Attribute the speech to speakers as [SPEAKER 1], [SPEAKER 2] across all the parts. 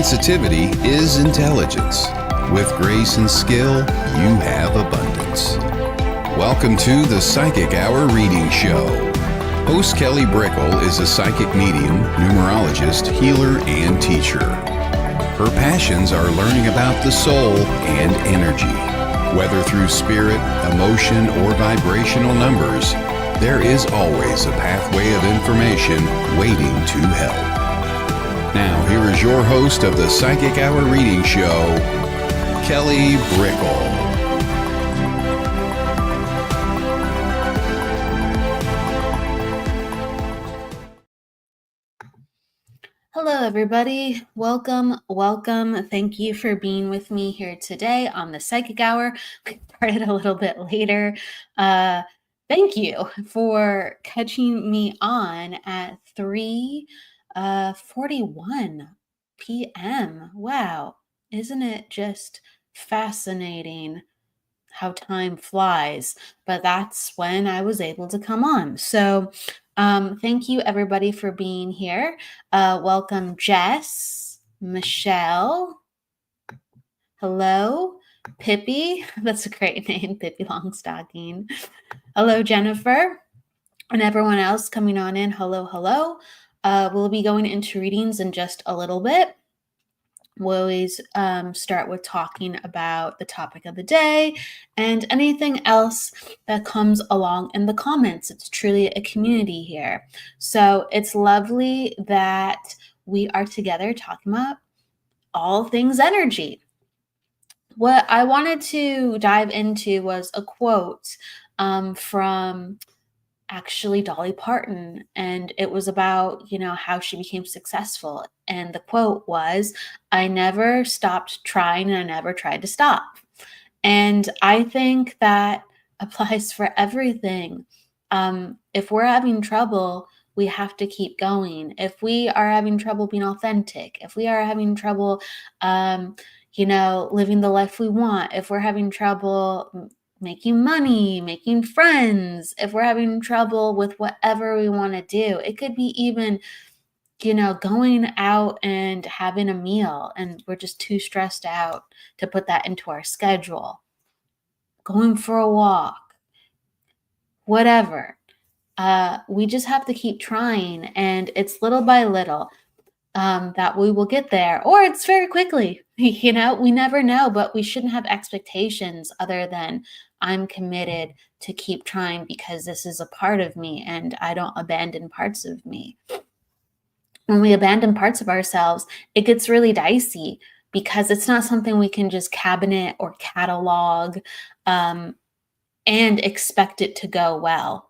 [SPEAKER 1] Sensitivity is intelligence. With grace and skill, you have abundance. Welcome to the Psychic Hour Reading Show. Host Kelly Brickle is a psychic medium, numerologist, healer, and teacher. Her passions are learning about the soul and energy. Whether through spirit, emotion, or vibrational numbers, there is always a pathway of information waiting to help. Now, here is your host of the Psychic Hour Reading Show, Kelly Brickle.
[SPEAKER 2] Hello, everybody. Welcome. Thank you for being with me here today on the Psychic Hour. We started a little bit later. Thank you for catching me on at 3:41 p.m. Wow. Isn't it just fascinating how time flies? But that's when I was able to come on. So thank you, everybody, for being here. Welcome, Jess, Michelle. Hello, Pippi. That's a great name, Pippi Longstocking. Hello, Jennifer. And everyone else coming on in. Hello. We'll be going into readings in just a little bit. We'll always start with talking about the topic of the day and anything else that comes along in the comments. It's truly a community here. So it's lovely that we are together talking about all things energy. What I wanted to dive into was a quote from actually Dolly Parton, and it was about, how she became successful. And the quote was, "I never stopped trying and I never tried to stop." And I think that applies for everything. If we're having trouble, we have to keep going. If we are having trouble being authentic, if we are having trouble, living the life we want, if we're having trouble making money, making friends, if we're having trouble with whatever we want to do, it could be even, going out and having a meal and we're just too stressed out to put that into our schedule, going for a walk, whatever. We just have to keep trying, and it's little by little that we will get there, or it's very quickly. We never know, but we shouldn't have expectations other than I'm committed to keep trying because this is a part of me and I don't abandon parts of me. When we abandon parts of ourselves, it gets really dicey because it's not something we can just cabinet or catalog and expect it to go well.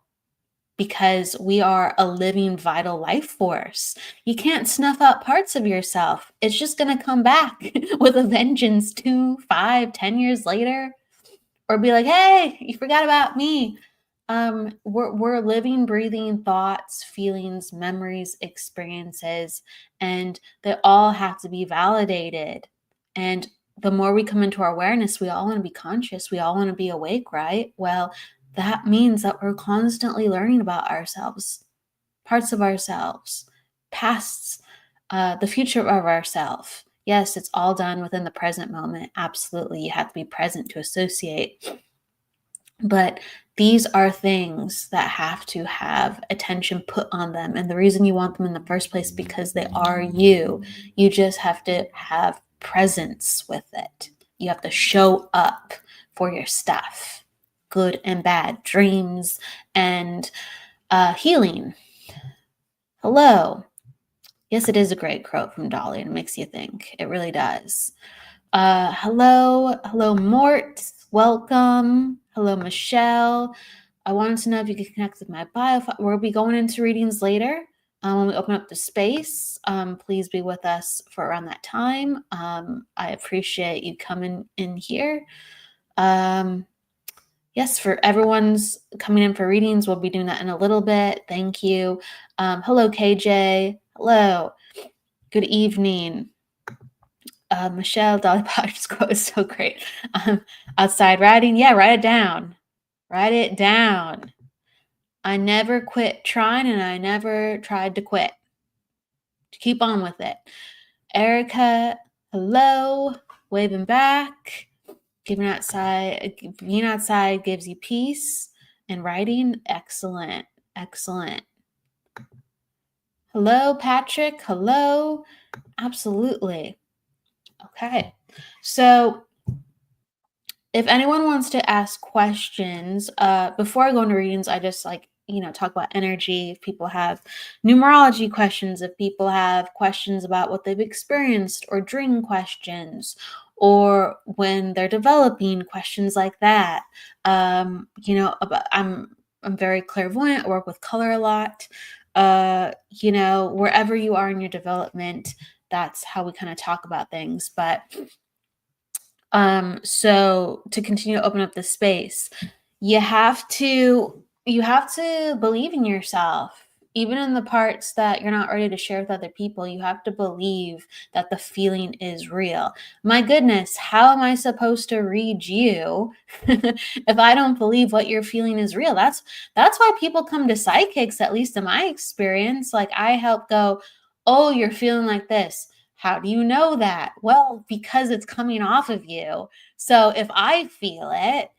[SPEAKER 2] Because we are a living, vital life force. You can't snuff out parts of yourself. It's just going to come back with a vengeance 2, 5, 10 years later. Or be like, hey, you forgot about me. We're living, breathing thoughts, feelings, memories, experiences, and they all have to be validated. And the more we come into our awareness, we all want to be conscious. We all want to be awake, right? Well, that means that we're constantly learning about ourselves, parts of ourselves, pasts, the future of ourselves. Yes, it's all done within the present moment. Absolutely. You have to be present to associate. But these are things that have to have attention put on them. And the reason you want them in the first place, because they are you. You just have to have presence with it. You have to show up for your stuff. Good and bad, dreams and healing. Hello. Yes, it is a great quote from Dolly, and it makes you think. It really does. Hello, Mort. Welcome. Hello, Michelle. I wanted to know if you could connect with my bio. We'll be going into readings later. When we open up the space, please be with us for around that time. I appreciate you coming in here. Yes, for everyone's coming in for readings, we'll be doing that in a little bit. Thank you. Hello, KJ. Hello. Good evening. Michelle, Dolly Parton's quote is so great. Outside writing. Yeah, write it down. Write it down. I never quit trying and I never tried to quit. Keep on with it. Erica Hello, waving back. Being outside gives you peace. And writing, excellent. Hello, Patrick. Hello. Absolutely. Okay. So if anyone wants to ask questions, before I go into readings, I just talk about energy. If people have numerology questions, if people have questions about what they've experienced or dream questions, or when they're developing questions like that, I'm very clairvoyant. I work with color a lot. Wherever you are in your development, that's how we kind of talk about things. But so to continue to open up the space, you have to believe in yourself. Even in the parts that you're not ready to share with other people, you have to believe that the feeling is real. My goodness, how am I supposed to read you if I don't believe what you're feeling is real? That's why people come to psychics, at least in my experience. Like, I help go, oh, you're feeling like this. How do you know that? Well, because it's coming off of you. So if I feel it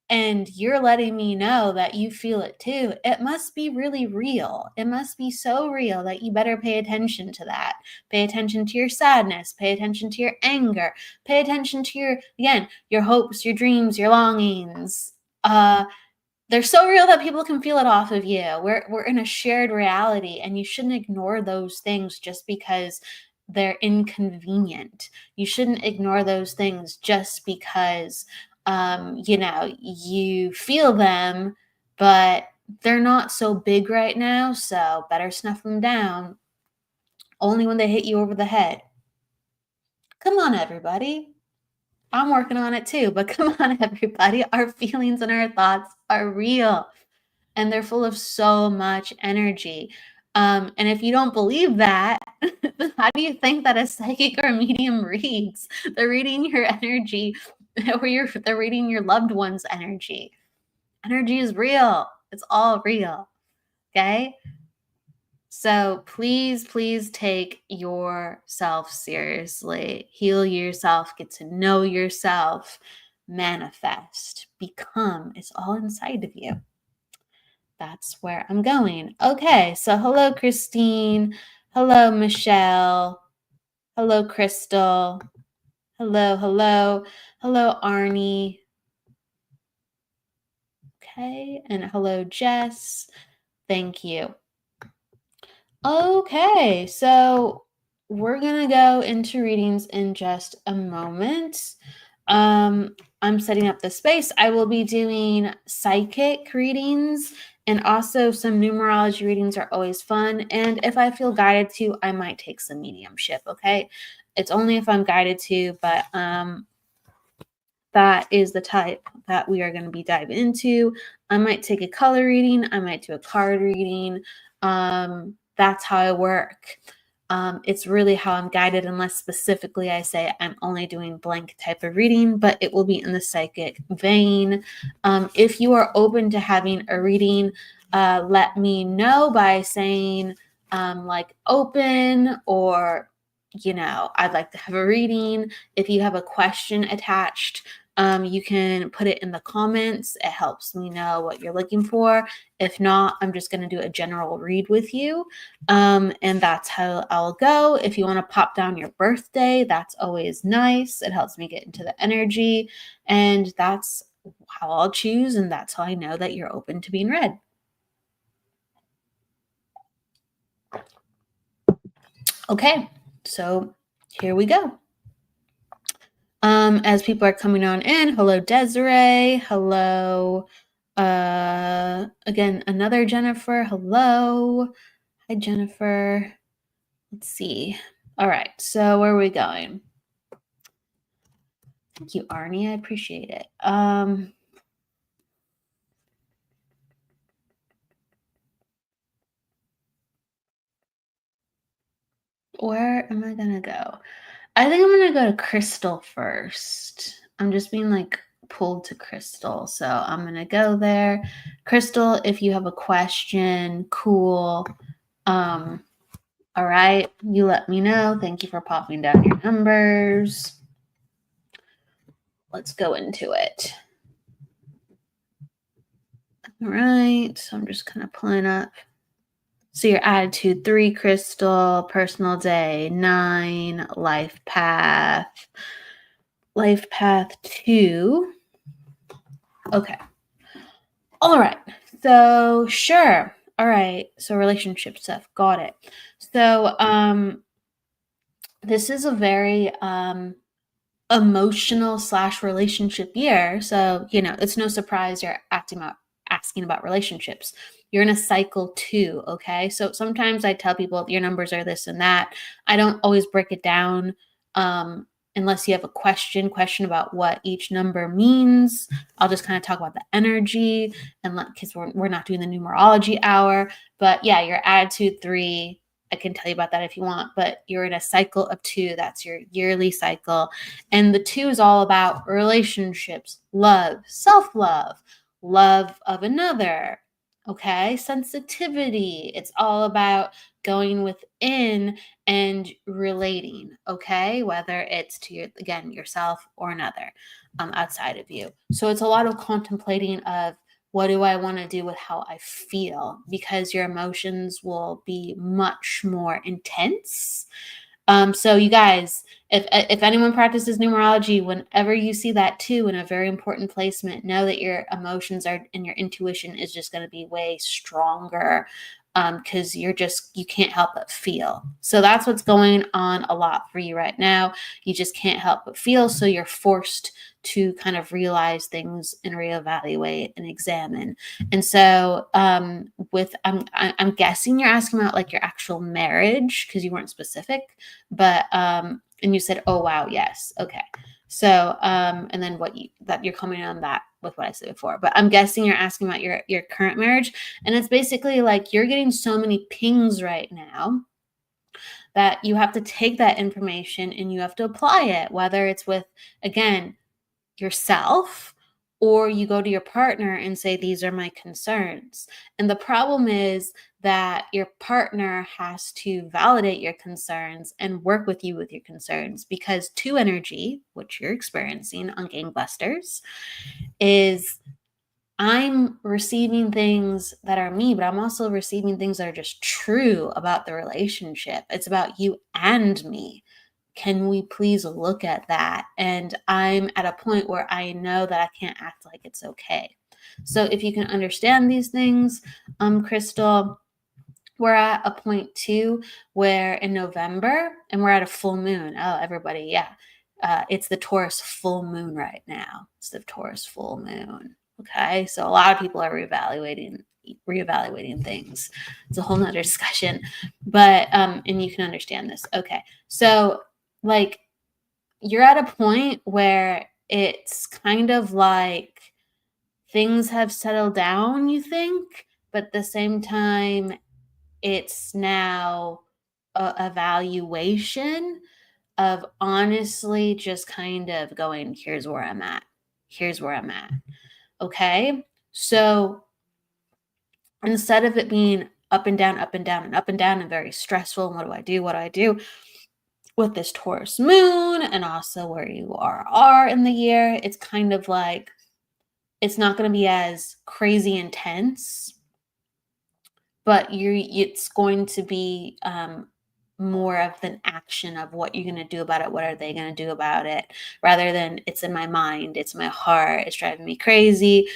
[SPEAKER 2] and you're letting me know that you feel it too, it must be really real. It must be so real that you better pay attention to that. Pay attention to your sadness. Pay attention to your anger. Pay attention to your hopes, your dreams, your longings. They're so real that people can feel it off of you. We're in a shared reality, and you shouldn't ignore those things just because they're inconvenient. You shouldn't ignore those things just because you feel them, but they're not so big right now, so better snuff them down only when they hit you over the head. Come on, everybody. I'm working on it too, but come on, everybody. Our feelings and our thoughts are real, and they're full of so much energy. And if you don't believe that, how do you think that a psychic or a medium reads? They're reading your energy, or they're reading your loved one's energy. Energy is real. It's all real. Okay? So please take yourself seriously. Heal yourself. Get to know yourself. Manifest. Become. It's all inside of you. That's where I'm going. Okay, so hello, Christine. Hello, Michelle. Hello, Crystal. Hello, Arnie. Okay, and hello, Jess. Thank you. Okay, so we're going to go into readings in just a moment. I'm setting up the space. I will be doing psychic readings, and also some numerology readings are always fun. And if I feel guided to, I might take some mediumship, okay? It's only if I'm guided to, but that is the type that we are going to be diving into. I might take a color reading. I might do a card reading. That's how I work. It's really how I'm guided, unless specifically I say I'm only doing blank type of reading, but it will be in the psychic vein. If you are open to having a reading, let me know by saying like open, or I'd like to have a reading. If you have a question attached, you can put it in the comments. It helps me know what you're looking for. If not, I'm just going to do a general read with you. And that's how I'll go. If you want to pop down your birthday, that's always nice. It helps me get into the energy. And that's how I'll choose. And that's how I know that you're open to being read. Okay, so here we go. As people are coming on in, hello, Desiree. Hello. Again, another Jennifer. Hello. Hi, Jennifer. Let's see. All right, so where are we going? Thank you, Arnie. I appreciate it. Where am I gonna go? I think I'm gonna go to Crystal first. I'm just being like pulled to Crystal, so I'm gonna go there. Crystal, if you have a question, cool. All right, you let me know. Thank you for popping down your numbers. Let's go into it. All right, so I'm just kind of pulling up. So your attitude 3, Crystal, personal day 9, life path 2. Okay. All right. So sure. All right. So relationship stuff. Got it. So this is a very emotional / relationship year. So, it's no surprise you're asking about relationships. You're in a cycle too, okay? So sometimes I tell people your numbers are this and that. I don't always break it down unless you have a question about what each number means. I'll just kind of talk about the energy and because we're not doing the numerology hour. But yeah, your attitude 3, I can tell you about that if you want, but you're in a cycle of 2. That's your yearly cycle. And the 2 is all about relationships, love, self-love, love of another, okay? Sensitivity. It's all about going within and relating, okay? Whether it's to yourself or another outside of you. So it's a lot of contemplating of what do I want to do with how I feel, because your emotions will be much more intense. So you guys, if anyone practices numerology, whenever you see that 2 in a very important placement, know that your emotions are and your intuition is just going to be way stronger, because you can't help but feel. So that's what's going on a lot for you right now. You just can't help but feel. So you're forced to kind of realize things and reevaluate and examine. And so I'm guessing you're asking about like your actual marriage, because you weren't specific, but and you said, oh wow, yes, okay. So and then you're coming on that with what I said before, but I'm guessing you're asking about your current marriage. And it's basically like you're getting so many pings right now that you have to take that information and you have to apply it, whether it's with, again, yourself, or you go to your partner and say, these are my concerns. And the problem is that your partner has to validate your concerns and work with you with your concerns, because 2 energy, which you're experiencing on Gangbusters, is I'm receiving things that are me, but I'm also receiving things that are just true about the relationship. It's about you and me. Can we please look at that? And I'm at a point where I know that I can't act like it's okay. So if you can understand these things, Crystal, we're at a point too where in November, and we're at a full moon. Oh, everybody, yeah. It's the Taurus full moon right now. It's the Taurus full moon. Okay. So a lot of people are reevaluating things. It's a whole nother discussion. But and you can understand this. Okay. So like you're at a point where it's kind of like things have settled down, you think, but at the same time, it's now a evaluation of honestly just kind of going, here's where I'm at. Here's where I'm at. Okay. So instead of it being up and down, up and down, and up and down, and very stressful, and what do I do? What do I do? With this Taurus moon and also where you are in the year, it's kind of like it's not going to be as crazy intense, but it's going to be more of an action of what you're going to do about it. What are they going to do about it? Rather than it's in my mind, it's my heart, it's driving me crazy.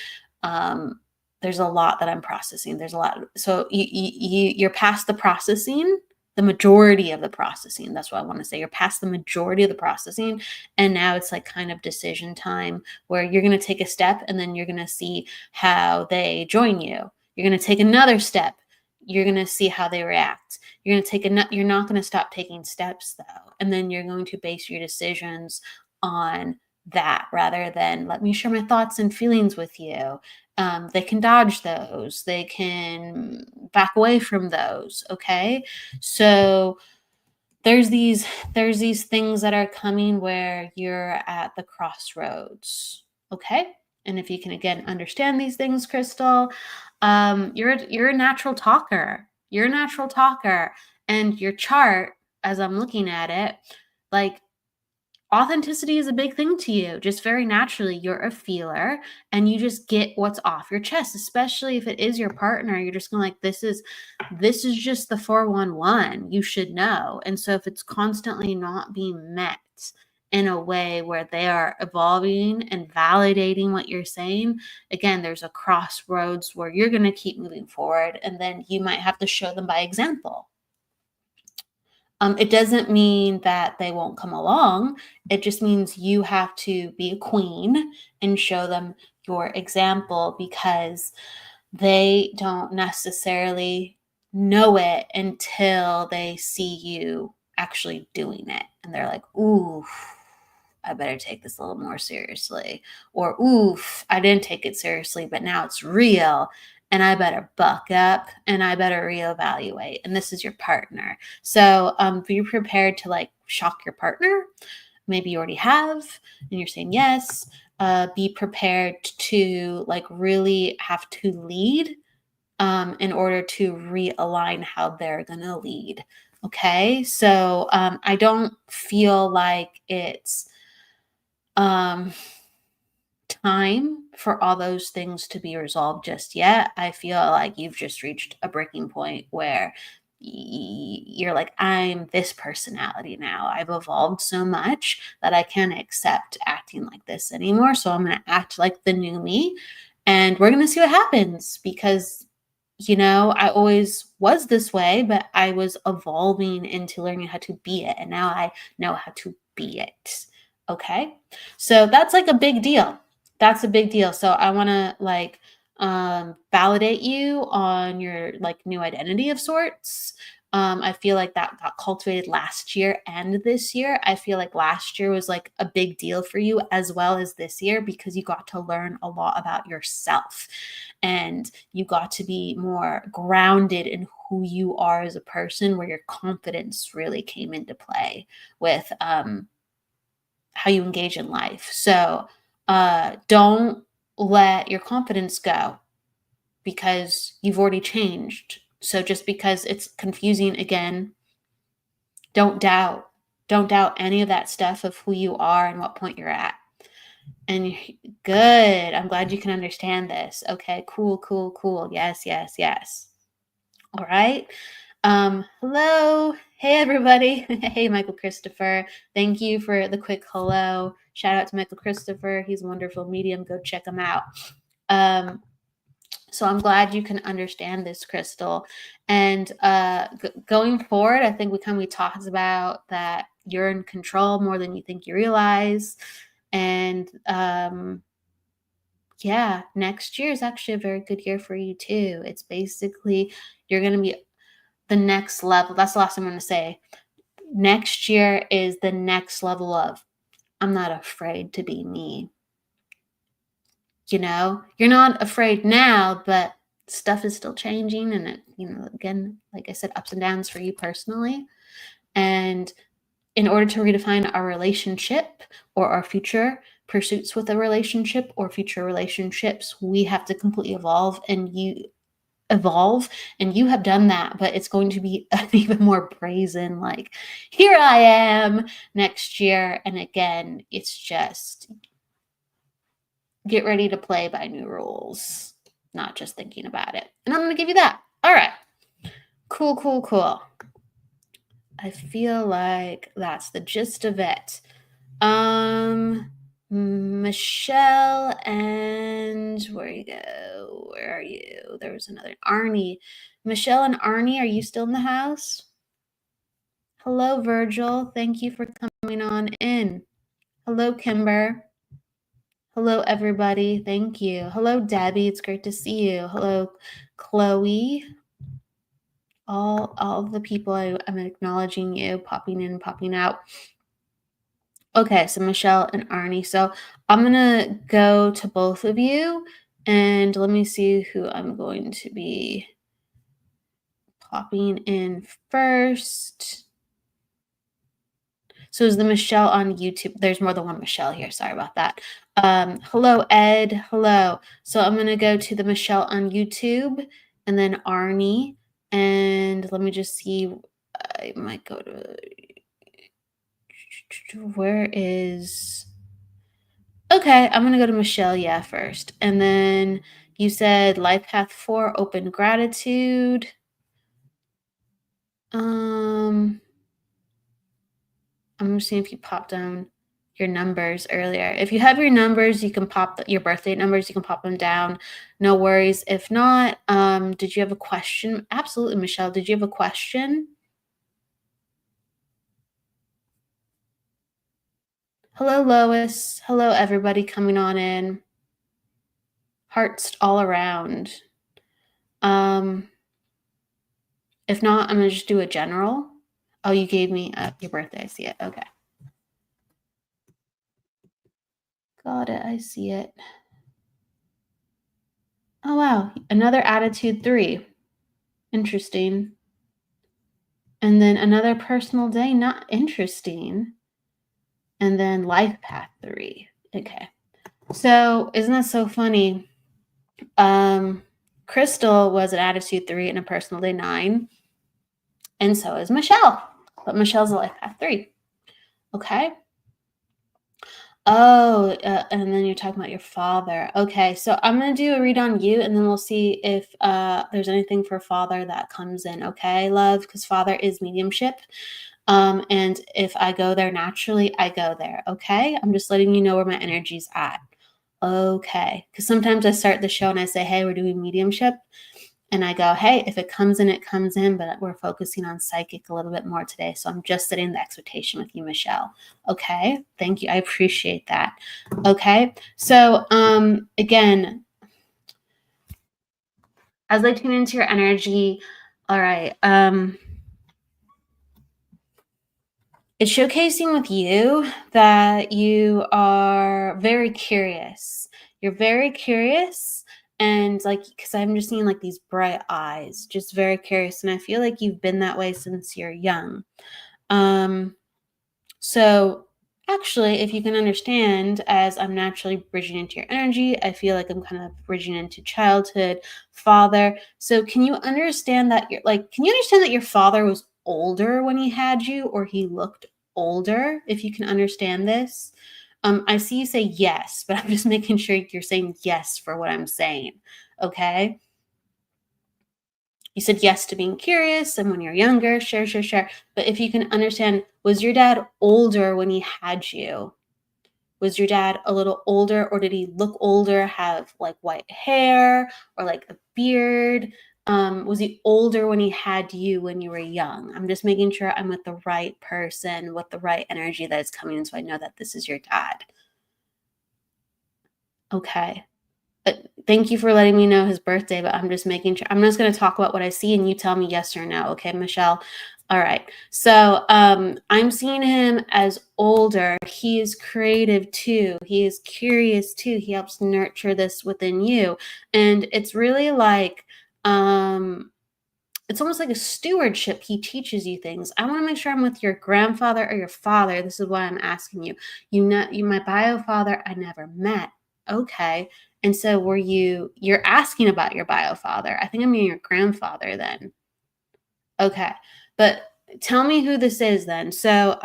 [SPEAKER 2] There's a lot that I'm processing. There's a lot. So you're past the processing, the majority of the processing. That's what I want to say. You're past the majority of the processing. And now it's like kind of decision time where you're going to take a step and then you're going to see how they join you. You're going to take another step. You're going to see how they react. You're going to you're not going to stop taking steps though. And then you're going to base your decisions on that rather than let me share my thoughts and feelings with you. They can dodge those. They can back away from those. Okay. So there's these things that are coming where you're at the crossroads. Okay. And if you can again understand these things, Crystal, you're a natural talker. You're a natural talker. And your chart, as I'm looking at it, like, authenticity is a big thing to you. Just very naturally, you're a feeler and you just get what's off your chest, especially if it is your partner. You're just going like, this is just the 411. You should know. And so if it's constantly not being met in a way where they are evolving and validating what you're saying, again, there's a crossroads where you're going to keep moving forward, and then you might have to show them by example. It doesn't mean that they won't come along. It just means you have to be a queen and show them your example, because they don't necessarily know it until they see you actually doing it. And they're like, ooh, I better take this a little more seriously. Or, oof, I didn't take it seriously, but now it's real. And I better buck up and I better reevaluate. And this is your partner. So be prepared to like shock your partner. Maybe you already have, and you're saying yes. Be prepared to like really have to lead in order to realign how they're going to lead. Okay. So I don't feel like it's time for all those things to be resolved just yet. I feel like you've just reached a breaking point where you're like, I'm this personality now. I've evolved so much that I can't accept acting like this anymore. So I'm going to act like the new me, and we're going to see what happens, because I always was this way, but I was evolving into learning how to be it. And now I know how to be it. Okay. So that's like a big deal. That's a big deal. So I want to like validate you on your like new identity of sorts. I feel like that got cultivated last year and this year. I feel like last year was like a big deal for you as well as this year, because you got to learn a lot about yourself and you got to be more grounded in who you are as a person, where your confidence really came into play with how you engage in life. So don't let your confidence go, because you've already changed. So just because it's confusing again, don't doubt. Don't doubt any of that stuff of who you are and what point you're at. And good. I'm glad you can understand this. Okay, cool. Yes. All right. Hello. Hey, everybody. Hey, Michael Christopher. Thank you for the quick hello. Shout out to Michael Christopher. He's a wonderful medium. Go check him out. So I'm glad you can understand this, Crystal. And going forward, I think we talked about that you're in control more than you think you realize. And yeah, next year is actually a very good year for you too. It's basically, you're going to be the next level. That's the last I'm going to say. Next year is the next level of, I'm not afraid to be me. You're not afraid now, but stuff is still changing. And it, again, like I said, ups and downs for you personally. And in order to redefine our relationship or our future pursuits with a relationship or future relationships, we have to completely evolve, and you have done that, but it's going to be even more brazen, like, here I am next year. And again, it's just get ready to play by new rules, not just thinking about it. And I'm going to give you that. All right. Cool. I feel like that's the gist of it. Michelle and where are you? There was another Arnie. Michelle and Arnie, are you still in the house? Hello, Virgil. Thank you for coming on in. Hello, Kimber. Hello, everybody. Thank you. Hello, Debbie. It's great to see you. Hello, Chloe. All the people, I'm acknowledging you, popping in, popping out. Okay, so Michelle and Arnie. So I'm going to go to both of you, and let me see who I'm going to be popping in first. So is the Michelle on YouTube? There's more than one Michelle here. Sorry about that. Hello, Ed. Hello. So I'm going to go to the Michelle on YouTube and then Arnie. And let me just see I might go to, where is, okay, I'm gonna go to Michelle, yeah, first. And then you said life path 4, open gratitude. I'm gonna see if you popped down your numbers earlier. If you have your numbers, you can pop your birthday numbers, you can pop them down. No worries. If not, did you have a question? Absolutely, Michelle. Did you have a question? Hello, Lois. Hello, everybody coming on in. Hearts all around. If not, I'm gonna just do a general. Oh, you gave me your birthday. I see it. Okay. Got it. I see it. Oh, wow. Another attitude 3. Interesting. And then another personal day, not interesting. And then life path 3. Okay. So isn't that so funny? Crystal was an attitude 3 and a personal day 9. And so is Michelle. But Michelle's a life path 3. Okay. Oh, and then you're talking about your father. Okay, so I'm going to do a read on you, and then we'll see if there's anything for father that comes in. Okay, love, because father is mediumship. And if I go there naturally, I go there. Okay, I'm just letting you know where my energy's at. Okay, because sometimes I start the show and I say, hey, we're doing mediumship. And I go, hey, if it comes in, it comes in, but we're focusing on psychic a little bit more today. So I'm just setting the expectation with you, Michelle. Okay. Thank you. I appreciate that. Okay. So again, as I tune into your energy, all right. It's showcasing with you that you are very curious. You're very curious. And like, because I'm just seeing like these bright eyes, just very curious. And I feel like you've been that way since you're young. So actually, if you can understand, as I'm naturally bridging into your energy, I feel like I'm kind of bridging into childhood, father. So can you understand that can you understand that your father was older when he had you, or he looked older, if you can understand this? I see you say yes, but I'm just making sure you're saying yes for what I'm saying. Okay. You said yes to being curious and when you're younger, sure. But if you can understand, was your dad older when he had you? Was your dad a little older, or did he look older, have like white hair or like a beard? Was he older when he had you when you were young? I'm just making sure I'm with the right person, with the right energy that is coming in, so I know that this is your dad. Okay. Thank you for letting me know his birthday, but I'm just making sure. I'm just going to talk about what I see and you tell me yes or no. Okay, Michelle? All right. So I'm seeing him as older. He is creative too. He is curious too. He helps nurture this within you. And it's really like, it's almost like a stewardship. He teaches you things. I want to make sure I'm with your grandfather or your father. This is why I'm asking you. My bio father, I never met. Okay. And so you're asking about your bio father. I think I mean your grandfather then. Okay. But tell me who this is then. So,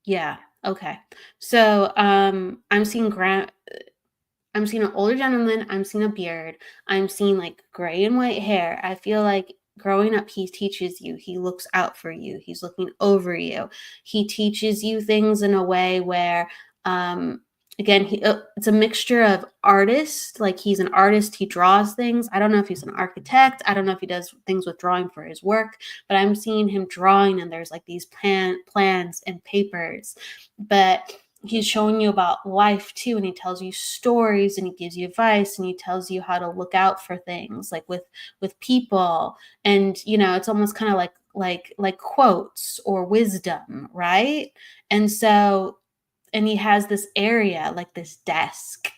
[SPEAKER 2] yeah. Okay. So, I'm seeing an older gentleman. I'm seeing a beard. I'm seeing like gray and white hair. I feel like growing up, he teaches you. He looks out for you. He's looking over you. He teaches you things in a way where, again, it's a mixture of artist. Like he's an artist. He draws things. I don't know if he's an architect. I don't know if he does things with drawing for his work, but I'm seeing him drawing, and there's like these plans and papers. But he's showing you about life too, and he tells you stories, and he gives you advice, and he tells you how to look out for things like with people. And it's almost kind of like quotes or wisdom, right? And he has this area, like this desk.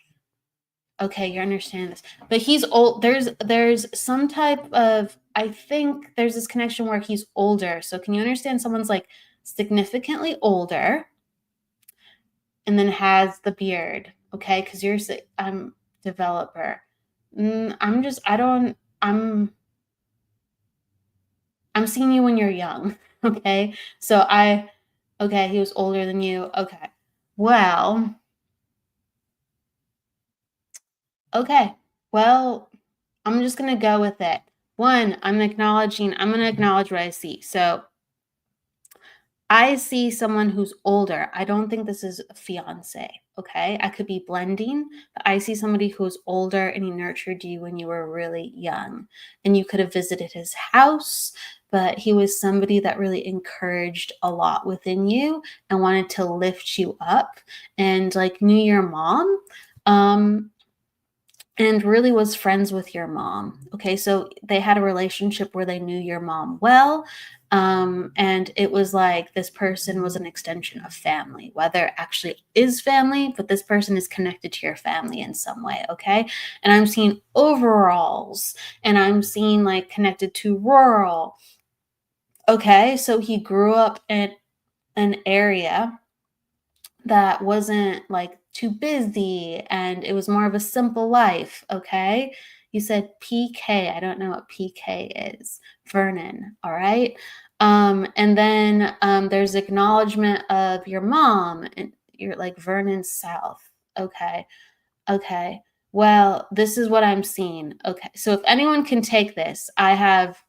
[SPEAKER 2] Okay, you understand this. But he's old. There's some type of, I think there's this connection where he's older. So can you understand someone's like significantly older and then has the beard? Okay, because I'm developer. I'm I'm seeing you when you're young. Okay. Okay, he was older than you. Okay. Well, okay. Well, I'm just going to go with it. One, I'm going to acknowledge what I see. So I see someone who's older. I don't think this is a fiance. Okay. I could be blending, but I see somebody who's older and he nurtured you when you were really young and you could have visited his house, but he was somebody that really encouraged a lot within you and wanted to lift you up and like knew your mom. Um, and really was friends with your mom. Okay, so they had a relationship where they knew your mom well. And it was like this person was an extension of family, whether it actually is family, but this person is connected to your family in some way. Okay. And I'm seeing overalls and I'm seeing like connected to rural. Okay. So he grew up in an area that wasn't like too busy and it was more of a simple life. Okay. You said PK. I don't know what PK is. Vernon. All right. And then there's acknowledgement of your mom and you're like Vernon South. Okay. Okay. Well, this is what I'm seeing. Okay. So if anyone can take this, I have,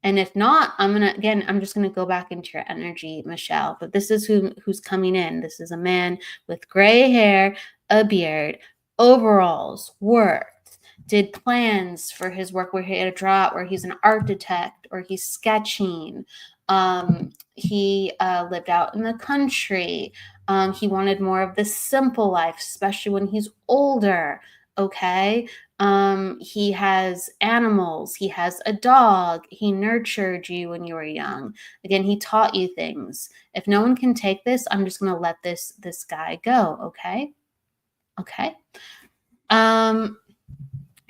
[SPEAKER 2] and if not, I'm just gonna go back into your energy, Michelle. But this is who's coming in. This is a man with gray hair, a beard, overalls, worked, did plans for his work where he had a draw, where he's an architect or he's sketching. He lived out in the country. He wanted more of the simple life, especially when he's older. Okay. He has animals, he has a dog, he nurtured you when you were young. Again, he taught you things. If no one can take this, I'm just going to let this guy go, okay? Okay. Um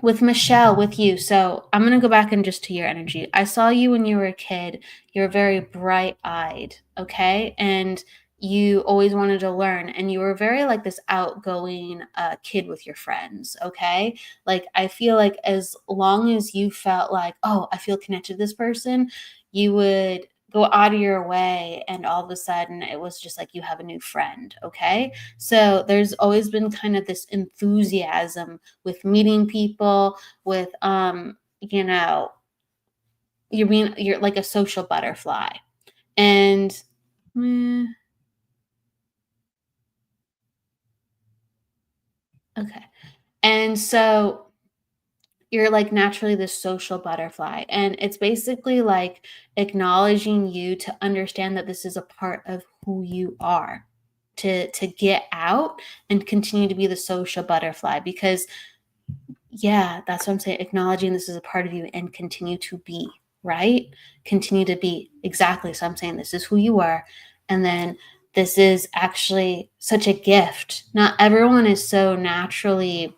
[SPEAKER 2] with Michelle, with you. So I'm going to go back and just to your energy. I saw you when you were a kid. You're very bright eyed. Okay. And you always wanted to learn. And you were very like this outgoing kid with your friends. Okay. Like I feel like as long as you felt like, oh, I feel connected to this person, you would go out of your way. And all of a sudden it was just like you have a new friend. Okay. So there's always been kind of this enthusiasm with meeting people, with you're like a social butterfly. And mm, okay. And so you're like naturally this social butterfly. And it's basically like acknowledging you to understand that this is a part of who you are. To get out and continue to be the social butterfly because yeah, that's what I'm saying. Acknowledging this is a part of you and continue to be, right? Continue to be. Exactly. So I'm saying this is who you are. And then this is actually such a gift. Not everyone is so naturally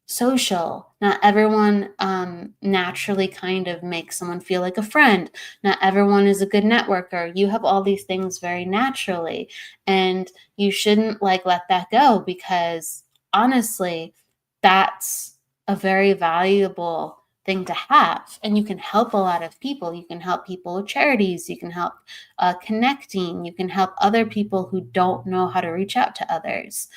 [SPEAKER 2] social. Not everyone naturally kind of makes someone feel like a friend. Not everyone is a good networker. You have all these things very naturally. And you shouldn't like let that go because honestly, that's a very valuable thing to have. And you can help a lot of people. You can help people with charities. You can help connecting. You can help other people who don't know how to reach out to others.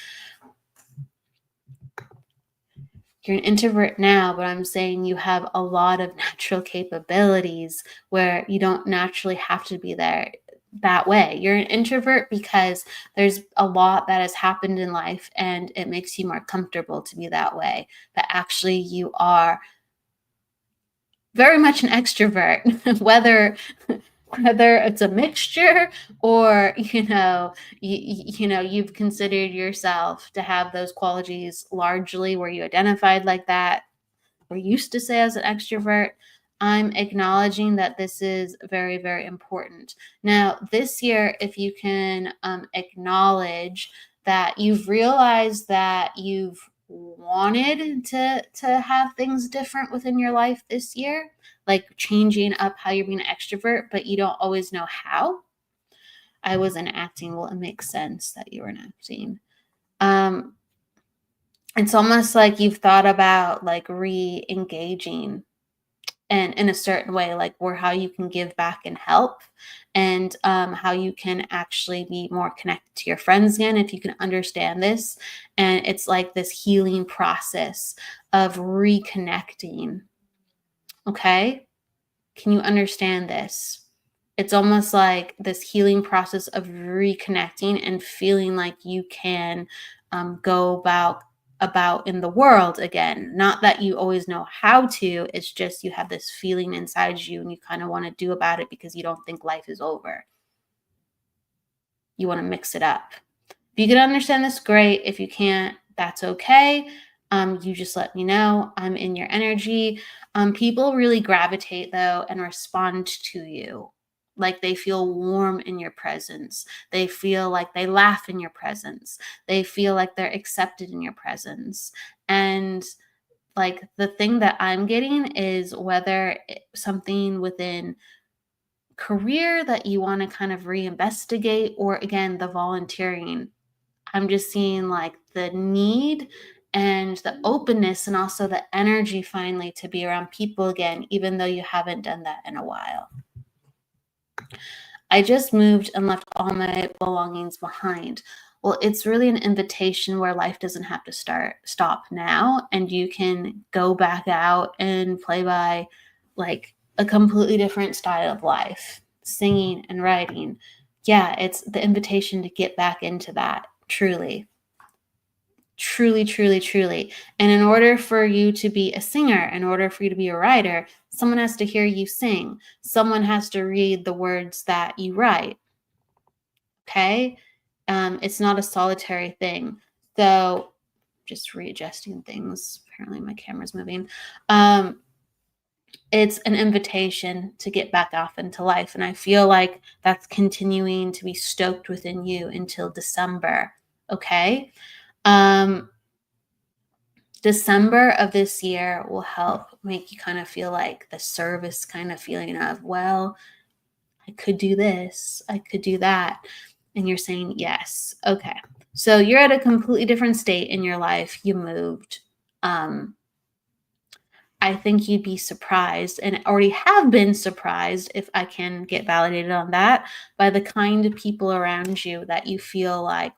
[SPEAKER 2] You're an introvert now, but I'm saying you have a lot of natural capabilities where you don't naturally have to be there that way. You're an introvert because there's a lot that has happened in life and it makes you more comfortable to be that way. But actually, you are very much an extrovert, whether it's a mixture or you've considered yourself to have those qualities largely where you identified like that or used to say as an extrovert. I'm acknowledging that this is very, very important. Now, this year, if you can acknowledge that you've realized that you've wanted to have things different within your life this year, like changing up how you're being an extrovert, but you don't always know how. I was enacting. Well, it makes sense that you were enacting. It's almost like you've thought about like re-engaging and in a certain way, like where how you can give back and help, and how you can actually be more connected to your friends again if you can understand this. And it's like this healing process of reconnecting. Okay, can you understand this? It's almost like this healing process of reconnecting and feeling like you can go about in the world again. Not that you always know how to, it's just you have this feeling inside you and you kind of want to do about it because you don't think life is over. You want to mix it up. If you can understand this, great. If you can't, that's okay. You just let me know. I'm in your energy. People really gravitate though and respond to you. Like they feel warm in your presence. They feel like they laugh in your presence. They feel like they're accepted in your presence. And like the thing that I'm getting is whether something within career that you want to kind of reinvestigate, or again, the volunteering. I'm just seeing like the need and the openness and also the energy finally to be around people again, even though you haven't done that in a while. I just moved and left all my belongings behind. Well, it's really an invitation where life doesn't have to stop now, and you can go back out and play by like a completely different style of life, singing and writing. Yeah, it's the invitation to get back into that, truly. Truly, truly, truly. And in order for you to be a singer, in order for you to be a writer, someone has to hear you sing. Someone has to read the words that you write. Okay? It's not a solitary thing. So just readjusting things. Apparently my camera's moving. It's an invitation to get back off into life. And I feel like that's continuing to be stoked within you until December. Okay? December of this year will help make you kind of feel like the service kind of feeling of, well, I could do this, I could do that. And you're saying yes. Okay. So you're at a completely different state in your life. You moved. I think you'd be surprised, and already have been surprised, if I can get validated on that, by the kind of people around you that you feel like,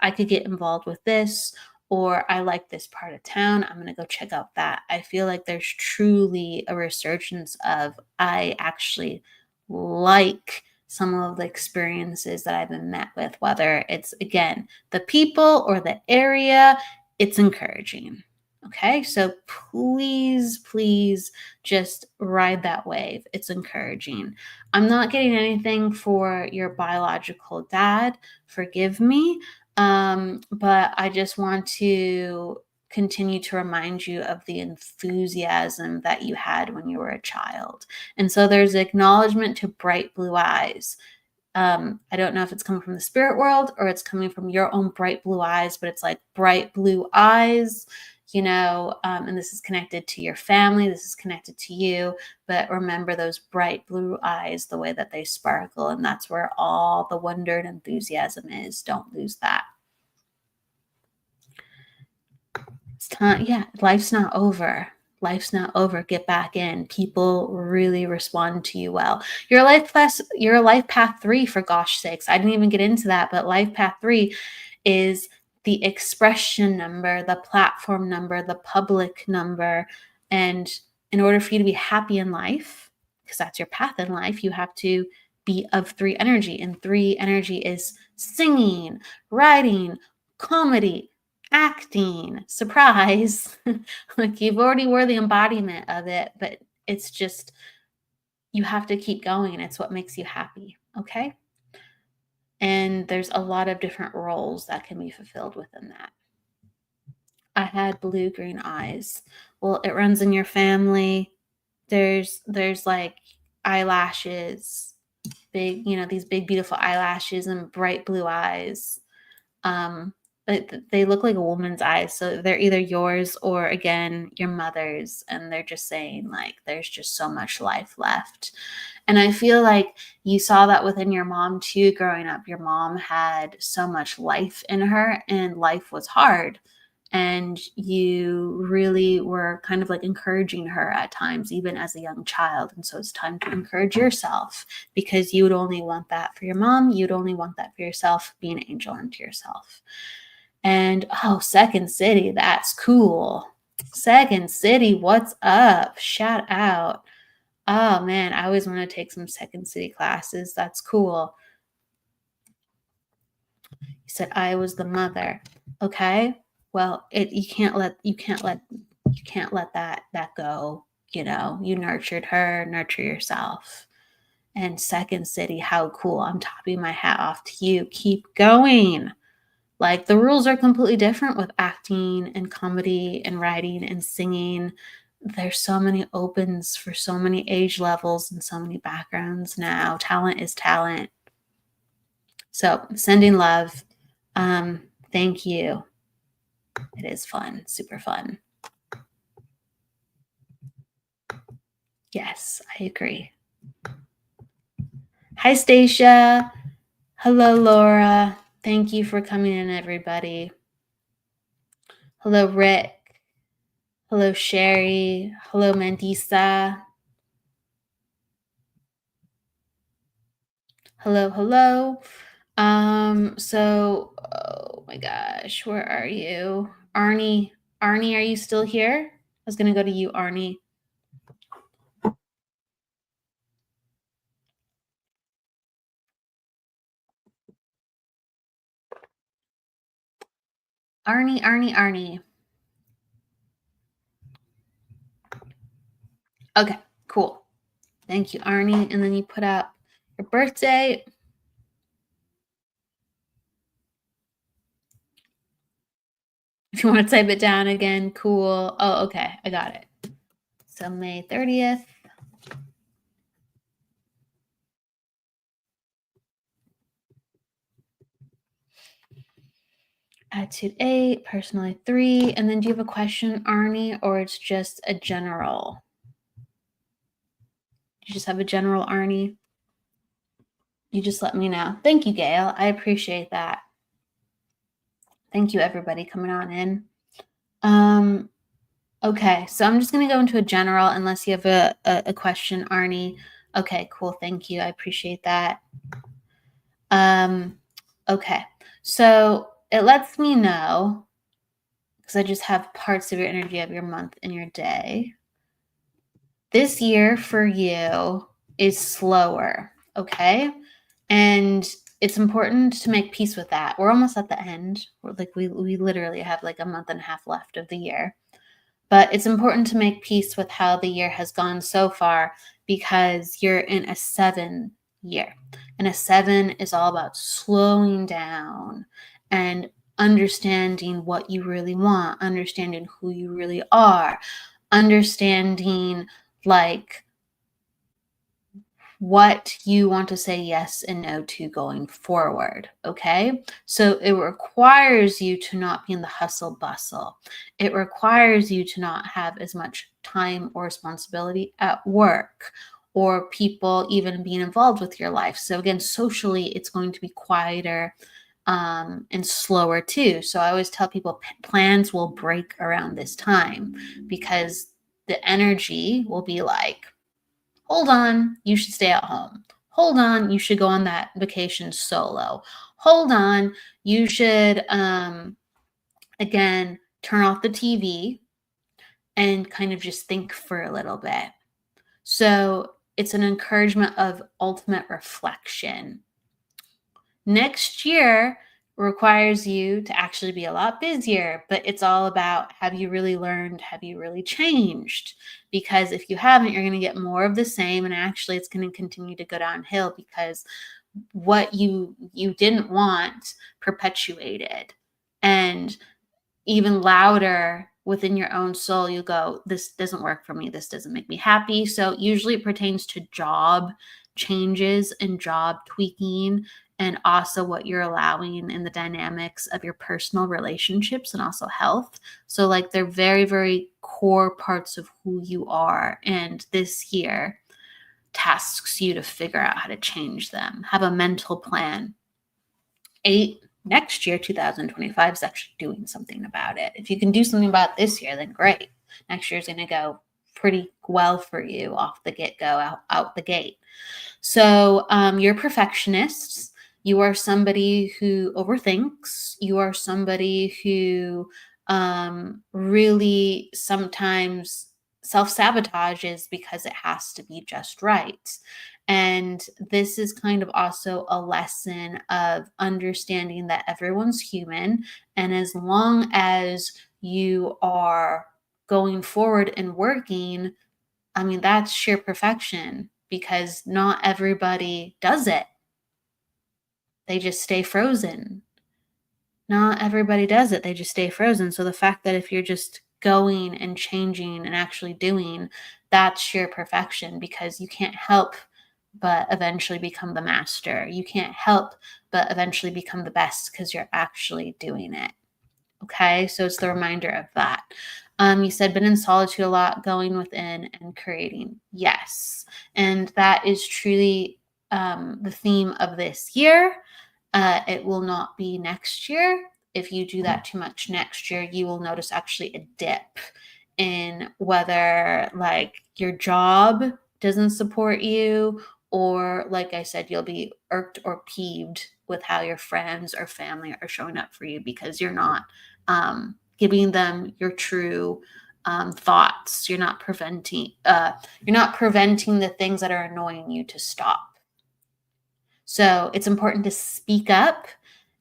[SPEAKER 2] I could get involved with this, or I like this part of town. I'm going to go check out that. I feel like there's truly a resurgence of, I actually like some of the experiences that I've been met with, whether it's, again, the people or the area. It's encouraging. Okay, so please, please just ride that wave. It's encouraging. I'm not getting anything for your biological dad. Forgive me. But I just want to continue to remind you of the enthusiasm that you had when you were a child. And so there's acknowledgement to bright blue eyes. I don't know if it's coming from the spirit world or it's coming from your own bright blue eyes, but it's like bright blue eyes, and this is connected to your family. This is connected to you. But remember those bright blue eyes, the way that they sparkle. And that's where all the wonder and enthusiasm is. Don't lose that. It's time. Yeah, life's not over. Life's not over. Get back in. People really respond to you well. You're a life path 3, for gosh sakes. I didn't even get into that, but life path 3 is the expression number, the platform number, the public number. And in order for you to be happy in life, because that's your path in life, you have to be of 3 energy. And 3 energy is singing, writing, comedy, acting, surprise. Like you've already were the embodiment of it, but it's just, you have to keep going. It's what makes you happy. Okay. And there's a lot of different roles that can be fulfilled within that. I had blue-green eyes. Well, it runs in your family. There's like eyelashes, big, these big, beautiful eyelashes and bright blue eyes. They look like a woman's eyes. So they're either yours or, again, your mother's. And they're just saying, like, there's just so much life left. And I feel like you saw that within your mom, too, growing up. Your mom had so much life in her, and life was hard. and you really were kind of like encouraging her at times, even as a young child. And so it's time to encourage yourself, because you would only want that for your mom. You'd only want that for yourself. Be an angel unto yourself. And Second City, that's cool. Second City, what's up? Shout out. Oh man, I always want to take some Second City classes. That's cool. You said I was the mother. Okay. Well, you can't let that go. You know, you nurtured her, nurture yourself. And Second City, how cool. I'm topping my hat off to you. Keep going. Like, the rules are completely different with acting and comedy and writing and singing. There's so many opens for so many age levels and so many backgrounds now. Talent is talent. So sending love. Thank you. It is fun, super fun. Yes, I agree. Hi, Stacia. Hello, Laura. Thank you for coming in, everybody. Hello, Rick. Hello, Sherry. Hello, Mandisa. Hello, hello. So, oh my gosh, where are you? Arnie, are you still here? I was going to go to you, Arnie. Arnie. Okay, cool. Thank you, Arnie. And then you put out your birthday. If you want to type it down again, cool. Oh, okay, I got it. So May 30th. Attitude 8, personality 3. And then do you have a question, Arnie, or it's just a general? You just have a general, Arnie? You just let me know. Thank you, Gail. I appreciate that. Thank you, everybody, coming on in. Okay, so I'm just going to go into a general unless you have a question, Arnie. Okay, cool. Thank you. I appreciate that. Okay, so it lets me know, because I just have parts of your energy of your month and your day. This year for you is slower, okay? And it's important to make peace with that. We're almost at the end. We literally have like a month and a half left of the year. But it's important to make peace with how the year has gone so far, because you're in a 7 year. And a 7 is all about slowing down and understanding what you really want, understanding who you really are, understanding like what you want to say yes and no to going forward. Okay. So it requires you to not be in the hustle bustle. It requires you to not have as much time or responsibility at work or people even being involved with your life. So again, socially, it's going to be quieter and slower too. So I always tell people plans will break around this time, because the energy will be like, hold on, you should stay at home. Hold on, you should go on that vacation solo. Hold on, you should, again, turn off the TV and kind of just think for a little bit. So it's an encouragement of ultimate reflection. Next year requires you to actually be a lot busier, but it's all about, have you really learned? Have you really changed? Because if you haven't, you're going to get more of the same, and actually it's going to continue to go downhill, because what you didn't want perpetuated. And even louder within your own soul, you go, this doesn't work for me. This doesn't make me happy. So usually it pertains to job changes and job tweaking, and also what you're allowing in the dynamics of your personal relationships and also health. So like, they're very, very core parts of who you are. And this year tasks you to figure out how to change them. Have a mental plan. 8 next year, 2025, is actually doing something about it. If you can do something about it this year, then great. Next year's going to go pretty well for you off the get-go, out the gate. So you're perfectionists. You are somebody who overthinks. You are somebody who really sometimes self-sabotages because it has to be just right. And this is kind of also a lesson of understanding that everyone's human. And as long as you are going forward and working, I mean, that's sheer perfection, because not everybody does it. They just stay frozen. Not everybody does it. They just stay frozen. So the fact that if you're just going and changing and actually doing, that's sheer perfection, because you can't help but eventually become the master. You can't help but eventually become the best because you're actually doing it. Okay, so it's the reminder of that. You said been in solitude a lot, going within and creating. Yes, and that is truly the theme of this year. It will not be next year. If you do that too much next year, you will notice actually a dip in whether like your job doesn't support you, or like I said, you'll be irked or peeved with how your friends or family are showing up for you because you're not giving them your true thoughts. You're not preventing the things that are annoying you to stop. So it's important to speak up.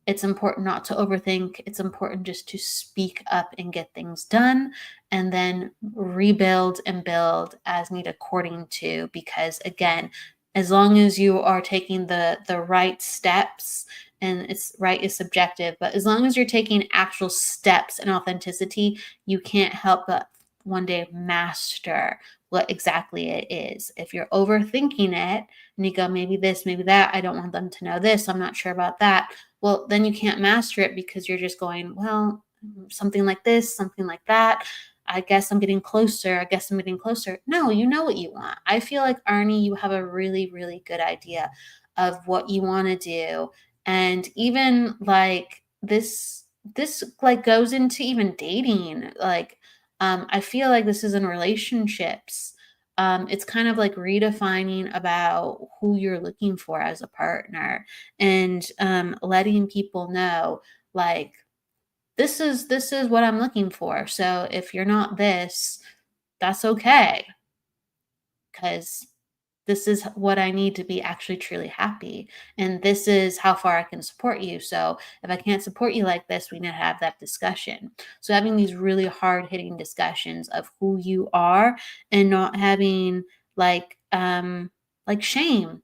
[SPEAKER 2] It's important not to overthink. It's important just to speak up and get things done, and then rebuild and build as need according to, because again, as long as you are taking the right steps, and it's right is subjective, but as long as you're taking actual steps and authenticity, you can't help but one day master what exactly it is. If you're overthinking it and you go, maybe this, maybe that, I don't want them to know this, I'm not sure about that, well, then you can't master it, because you're just going, well, something like this, something like that. I guess I'm getting closer. I guess I'm getting closer. No, you know what you want. I feel like, Arnie, you have a really, really good idea of what you want to do. And even like this like goes into even dating. Like, I feel like this is in relationships. It's kind of like redefining about who you're looking for as a partner, and letting people know, like, this is what I'm looking for. So if you're not this, that's okay, because this is what I need to be actually truly happy. And this is how far I can support you. So if I can't support you like this, we need to have that discussion. So having these really hard hitting discussions of who you are, and not having like shame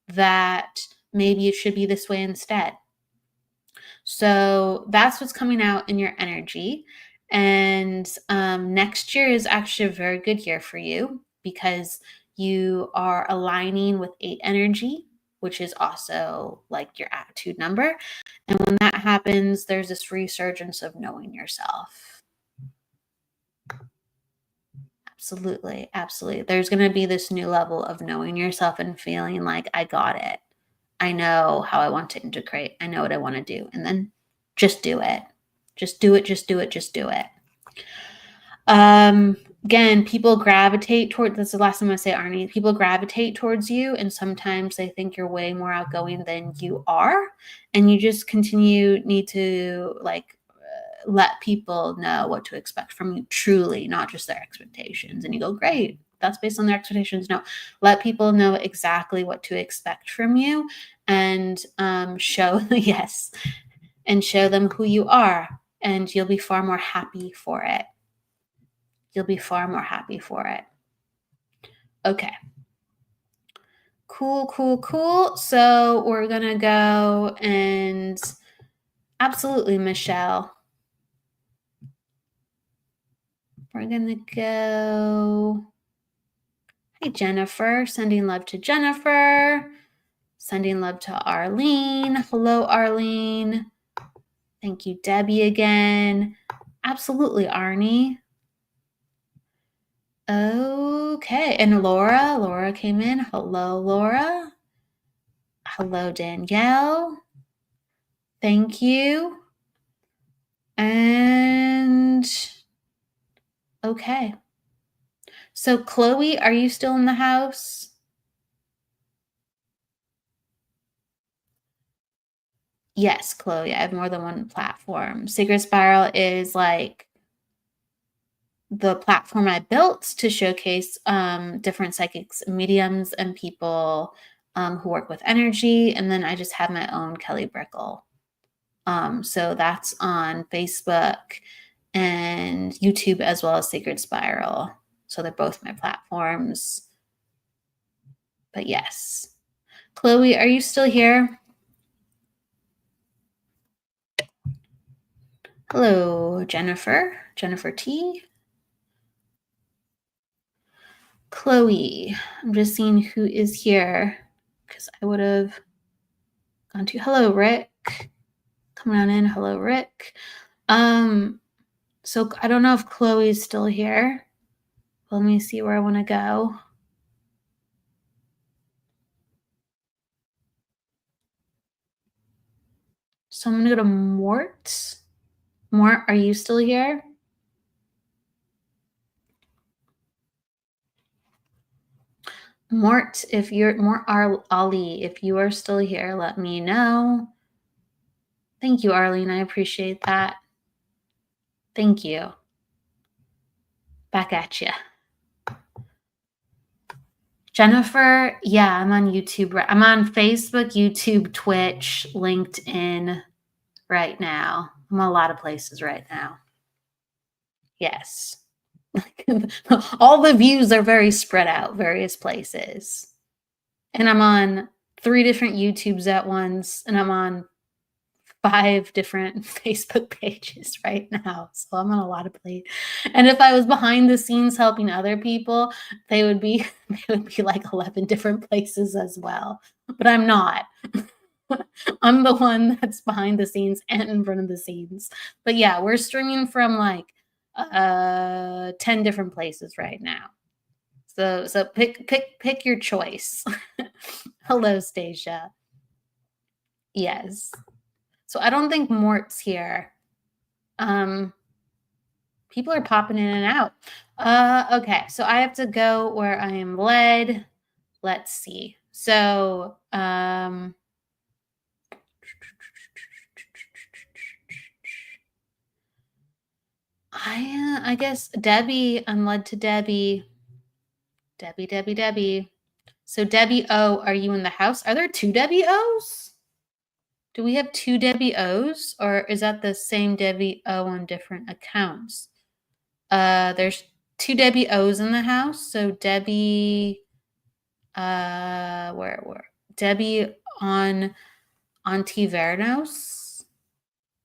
[SPEAKER 2] that maybe it should be this way instead. So that's what's coming out in your energy. And next year is actually a very good year for you, because you are aligning with 8 energy, which is also like your attitude number. And when that happens, there's this resurgence of knowing yourself. Absolutely. Absolutely. There's going to be this new level of knowing yourself and feeling like, I got it. I know how I want to integrate. I know what I want to do. And then just do it. Just do it. Just do it. Just do it. Again, people gravitate toward, that's the last time I say, Arnie, people gravitate towards you, and sometimes they think you're way more outgoing than you are. And you just need to like let people know what to expect from you, truly, not just their expectations. And you go, great, that's based on their expectations. No, let people know exactly what to expect from you, and show yes, and show them who you are, and you'll be far more happy for it. You'll be far more happy for it. Okay. Cool, cool, cool. So we're gonna go and absolutely, Michelle. We're gonna go. Hey, Jennifer. Sending love to Jennifer. Sending love to Arlene. Hello, Arlene. Thank you, Debbie, again. Absolutely, Arnie. Okay. And Laura came in. Hello, Laura. Hello, Danielle. Thank you. And okay. So Chloe, are you still in the house? Yes, Chloe. I have more than one platform. Sacred Spiral is like the platform I built to showcase different psychics, mediums, and people who work with energy. And then I just have my own Kelly Brickle. So that's on Facebook and YouTube as well as Sacred Spiral. So they're both my platforms. But yes. Chloe, are you still here? Hello, Jennifer. Jennifer T. Chloe. I'm just seeing who is here because I would have gone to. Hello, Rick. Coming on in. Hello, Rick. So I don't know if Chloe's still here. Let me see where I want to go. So I'm going to go to Mort. Mort, are you still here? Mort, if you're Mort Ali, if you are still here, let me know. Thank you, Arlene. I appreciate that. Thank you. Back at you. Jennifer, yeah, I'm on YouTube. I'm on Facebook, YouTube, Twitch, LinkedIn right now. I'm on a lot of places right now. Yes. All the views are very spread out, various places. And I'm on 3 different YouTubes at once, and I'm on 5 different Facebook pages right now. So I'm on a lot of places. And if I was behind the scenes helping other people, they would be like 11 different places as well. But I'm not. I'm the one that's behind the scenes and in front of the scenes. But yeah, we're streaming from like 10 different places right now. So pick your choice. Hello, Stacia. Yes. So I don't think Mort's here. People are popping in and out. Okay, so I have to go where I am led. Let's see. So I guess Debbie, I'm led to Debbie. Debbie. So Debbie O, are you in the house? Are there 2 Debbie O's? Do we have 2 Debbie O's, or is that the same Debbie O on different accounts? There's 2 Debbie O's in the house. So Debbie, where? Debbie on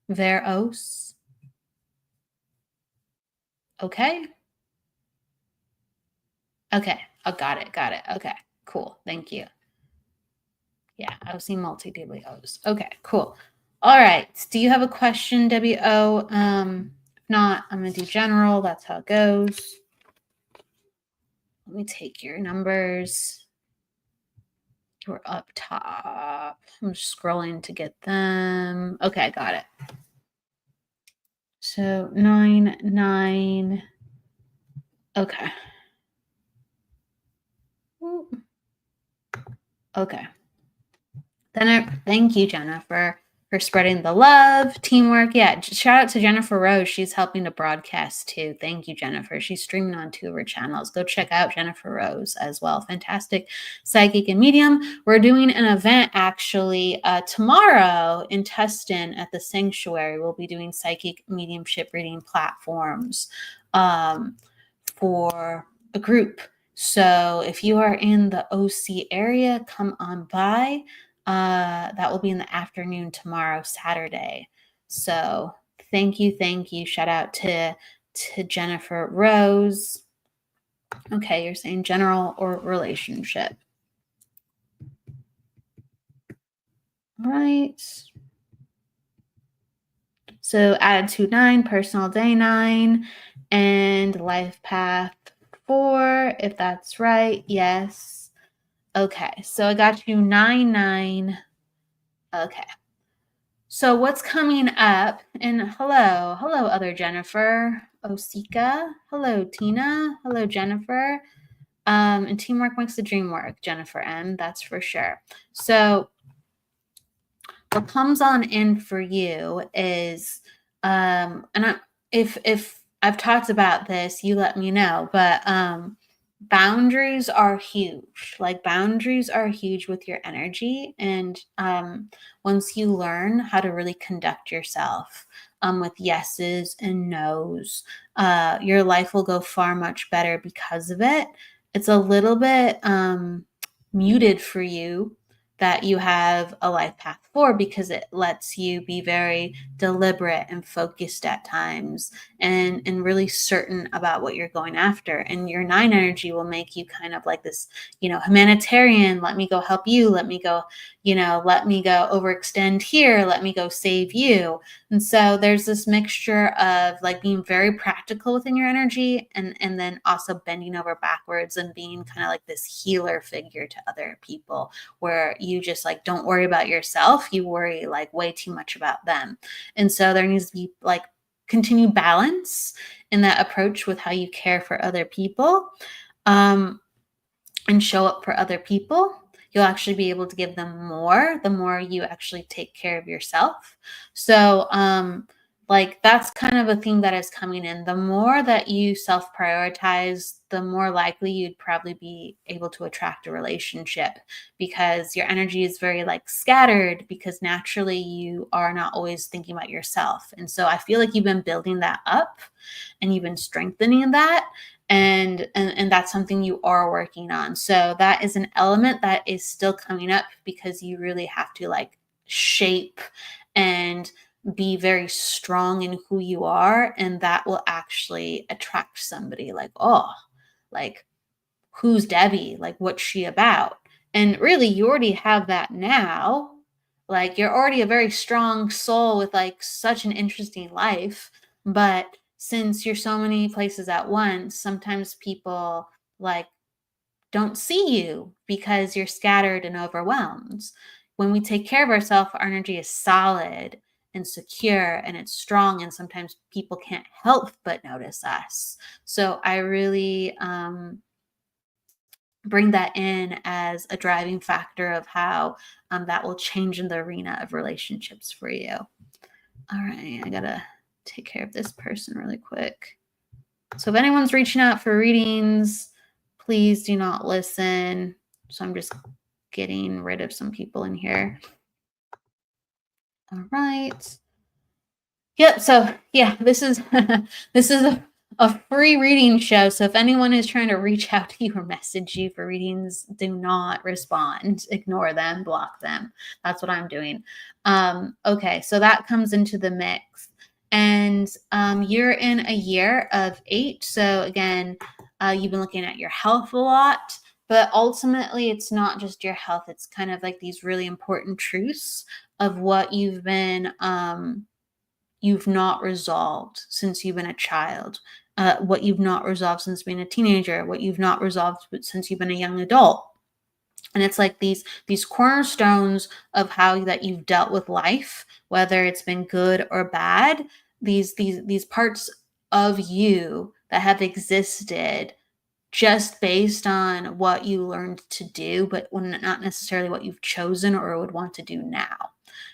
[SPEAKER 2] Veros. Okay. Okay. Oh, got it. Okay. Cool. Thank you. Yeah, I've seen multi Debbie O's. Okay, cool. All right. Do you have a question, Debbie O? If not, I'm gonna do general. That's how it goes. Let me take your numbers. You're up top. I'm just scrolling to get them. Okay, got it. So 9. Okay. Okay. Then thank you, Jennifer, for spreading the love, teamwork. Yeah, shout out to Jennifer Rose. She's helping to broadcast too. Thank you, Jennifer. She's streaming on 2 of her channels. Go check out Jennifer Rose as well. Fantastic psychic and medium. We're doing an event actually tomorrow in Tustin at the Sanctuary. We'll be doing psychic mediumship reading platforms for a group. So if you are in the OC area, come on by. That will be in the afternoon tomorrow, Saturday. So thank you. Shout out to Jennifer Rose. Okay, you're saying general or relationship. All right. So attitude 9, personal day 9, and life path 4, if that's right. Yes. Okay, so I got you 9. Okay. So what's coming up? And hello, other Jennifer, Osika, hello, Tina, hello, Jennifer. And teamwork makes the dream work, Jennifer M. That's for sure. So what comes on in for you is, if I've talked about this, you let me know, but boundaries are huge. Like boundaries are huge with your energy, and once you learn how to really conduct yourself with yeses and nos, your life will go far much better because of it. It's a little bit muted for you that you have a life path for, because it lets you be very deliberate and focused at times, and really certain about what you're going after. And your 9 energy will make you kind of like this, humanitarian, let me go help you, let me go overextend here, let me go save you. And so there's this mixture of like being very practical within your energy, and then also bending over backwards and being kind of like this healer figure to other people, where you just like don't worry about yourself, you worry like way too much about them. And so there needs to be like continued balance in that approach with how you care for other people, and show up for other people. You'll actually be able to give them more the more you actually take care of yourself. So like that's kind of a theme that is coming in. The more that you self-prioritize, the more likely you'd probably be able to attract a relationship, because your energy is very like scattered, because naturally you are not always thinking about yourself. And so I feel like you've been building that up and you've been strengthening that, and that's something you are working on. So that is an element that is still coming up, because you really have to like shape and be very strong in who you are, and that will actually attract somebody like, oh, like, who's Debbie, like what's she about? And really you already have that now. Like you're already a very strong soul with like such an interesting life, but since you're so many places at once, sometimes people like don't see you because you're scattered and overwhelmed. When we take care of ourselves, our energy is solid and secure and it's strong, and sometimes people can't help but notice us. So I really bring that in as a driving factor of how that will change in the arena of relationships for you. All right, I gotta take care of this person really quick. So if anyone's reaching out for readings, please do not listen. So I'm just getting rid of some people in here. All right. Yep. So yeah, this is this is a free reading show. So if anyone is trying to reach out to you or message you for readings, do not respond. Ignore them, block them. That's what I'm doing. Okay, so that comes into the mix. And you're in a year of 8. So again, you've been looking at your health a lot, but ultimately it's not just your health. It's kind of like these really important truths of what you've been you've not resolved since you've been a child, what you've not resolved since being a teenager, what you've not resolved since you've been a young adult. And it's like these cornerstones of how that you've dealt with life, whether it's been good or bad, these parts of you that have existed just based on what you learned to do, but not necessarily what you've chosen or would want to do now.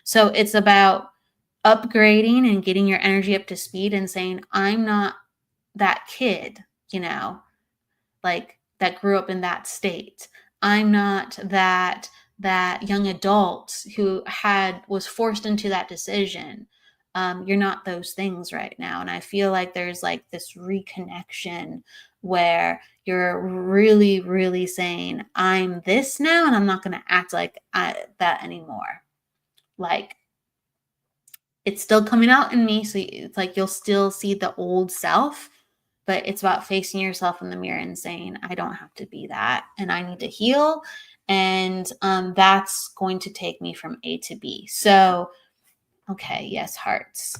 [SPEAKER 2] So it's about upgrading and getting your energy up to speed and saying, I'm not that kid, like that grew up in that state. I'm not that young adult who was forced into that decision. You're not those things right now. And I feel like there's like this reconnection where you're really, really saying, I'm this now, and I'm not going to act like that anymore. Like, it's still coming out in me. So it's like you'll still see the old self, but it's about facing yourself in the mirror and saying, I don't have to be that, and I need to heal. And that's going to take me from A to B. So, okay, yes, hearts.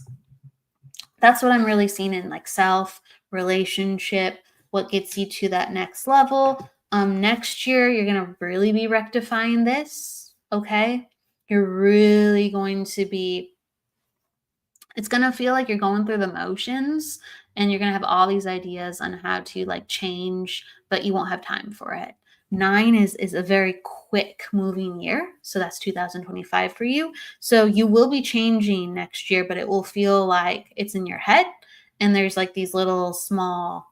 [SPEAKER 2] That's what I'm really seeing in like self, relationship, what gets you to that next level. Next year, you're going to really be rectifying this. Okay. You're really going to be It's going to feel like you're going through the motions and you're going to have all these ideas on how to like change, but you won't have time for it. 9 is a very quick moving year. So that's 2025 for you. So you will be changing next year, but it will feel like it's in your head and there's like these little small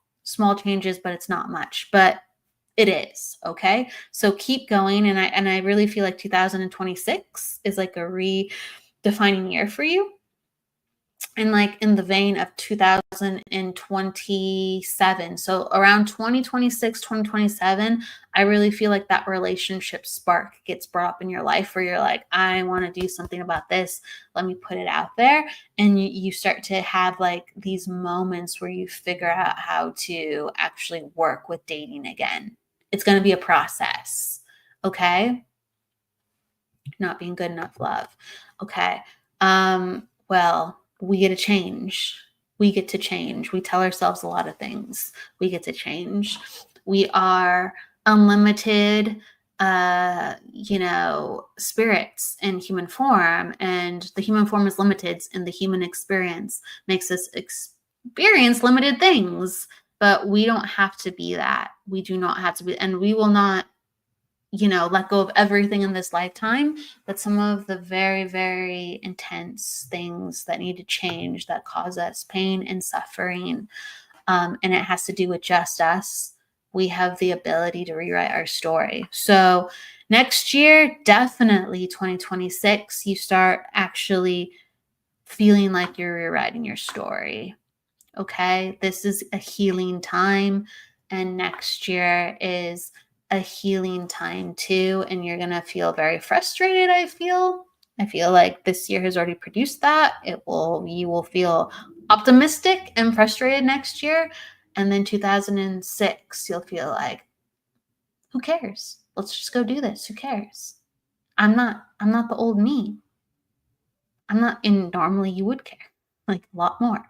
[SPEAKER 2] changes, but it's not much. But it is, okay? So keep going, and I really feel like 2026 is like a redefining year for you. And like in the vein of 2027. So around 2026, 2027, I really feel like that relationship spark gets brought up in your life where you're like, I want to do something about this. Let me put it out there. And you start to have like these moments where you figure out how to actually work with dating again. It's going to be a process. Okay. Not being good enough love. Okay. Well, we get to change. We get to change. We tell ourselves a lot of things. We get to change. We are unlimited, spirits in human form, and the human form is limited, and the human experience makes us experience limited things. But we don't have to be that. We do not have to be, and we will not let go of everything in this lifetime, but some of the very, very intense things that need to change that cause us pain and suffering, and it has to do with just us. We have the ability to rewrite our story. So next year, definitely 2026, you start actually feeling like you're rewriting your story. Okay, this is a healing time, and next year is a healing time too, and you're gonna feel very frustrated. I feel like this year has already produced that. You will feel optimistic and frustrated next year, and then 2006 you'll feel like, who cares? Let's just go do this. Who cares? I'm not the old me. And normally you would care like a lot more.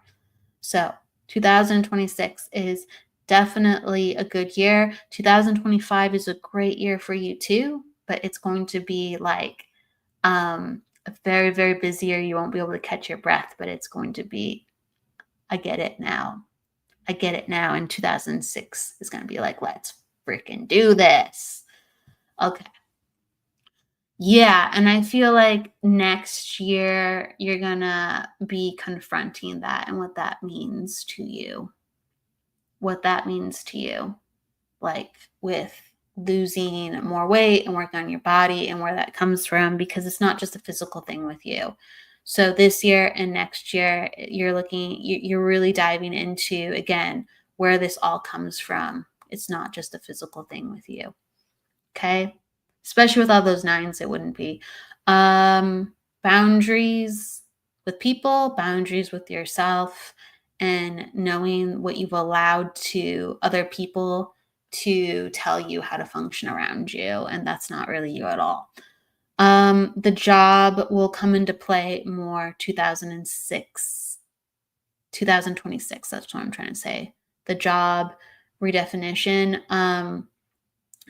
[SPEAKER 2] So 2026 is definitely a good year. 2025 is a great year for you too, but it's going to be like a very, very busy year. You won't be able to catch your breath, but it's going to be, I get it now. I get it now. And 2006 is going to be like, let's freaking do this. Okay. Yeah, and I feel like next year you're gonna be confronting that and what that means to you. What that means to you, like with losing more weight and working on your body and where that comes from, because it's not just a physical thing with you. So this year and next year, you're really diving into, again, where this all comes from. It's not just a physical thing with you. Okay. Especially with all those 9s, it wouldn't be. Boundaries with people, boundaries with yourself, and knowing what you've allowed to other people to tell you how to function around you. And that's not really you at all. The job will come into play more 2026. That's what I'm trying to say. The job redefinition.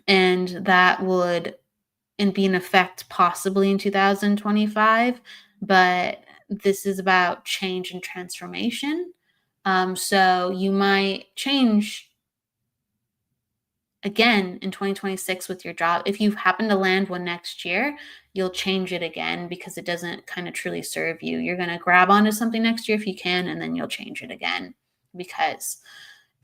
[SPEAKER 2] And that would be in effect possibly in 2025, but this is about change and transformation. So you might change again in 2026 with your job. If you happen to land one next year, you'll change it again because it doesn't kind of truly serve you. You're going to grab onto something next year if you can, and then you'll change it again because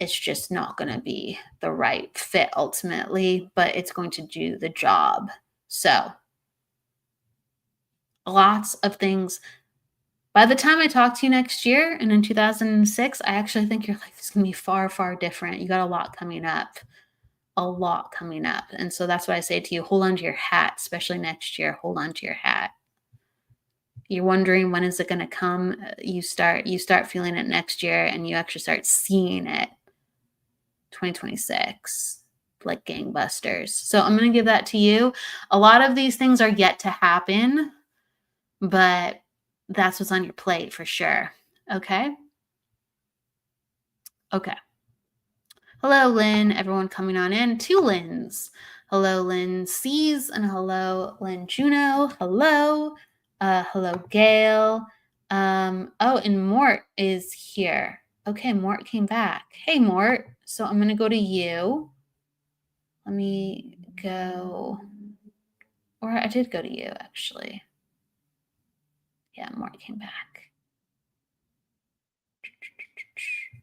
[SPEAKER 2] it's just not going to be the right fit ultimately, but it's going to do the job. So lots of things. By the time I talk to you next year and in 2006, I actually think your life is going to be far, far different. You got a lot coming up. And so that's why I say to you, hold on to your hat, especially next year. Hold on to your hat. You're wondering when is it going to come? You start feeling it next year, and you actually start seeing it 2026 like gangbusters. So I'm going to give that to you. A lot of these things are yet to happen, but that's what's on your plate for sure. Okay. Hello, Lynn. Everyone coming on in. 2 Lyns. Hello, Lynn C's, and hello, Lynn Juno. Hello. Hello, Gail. Oh, and Mort is here. Okay, Mort came back. Hey, Mort. So I'm going to go to you. Let me go. Or I did go to you, actually. Yeah, Mort came back.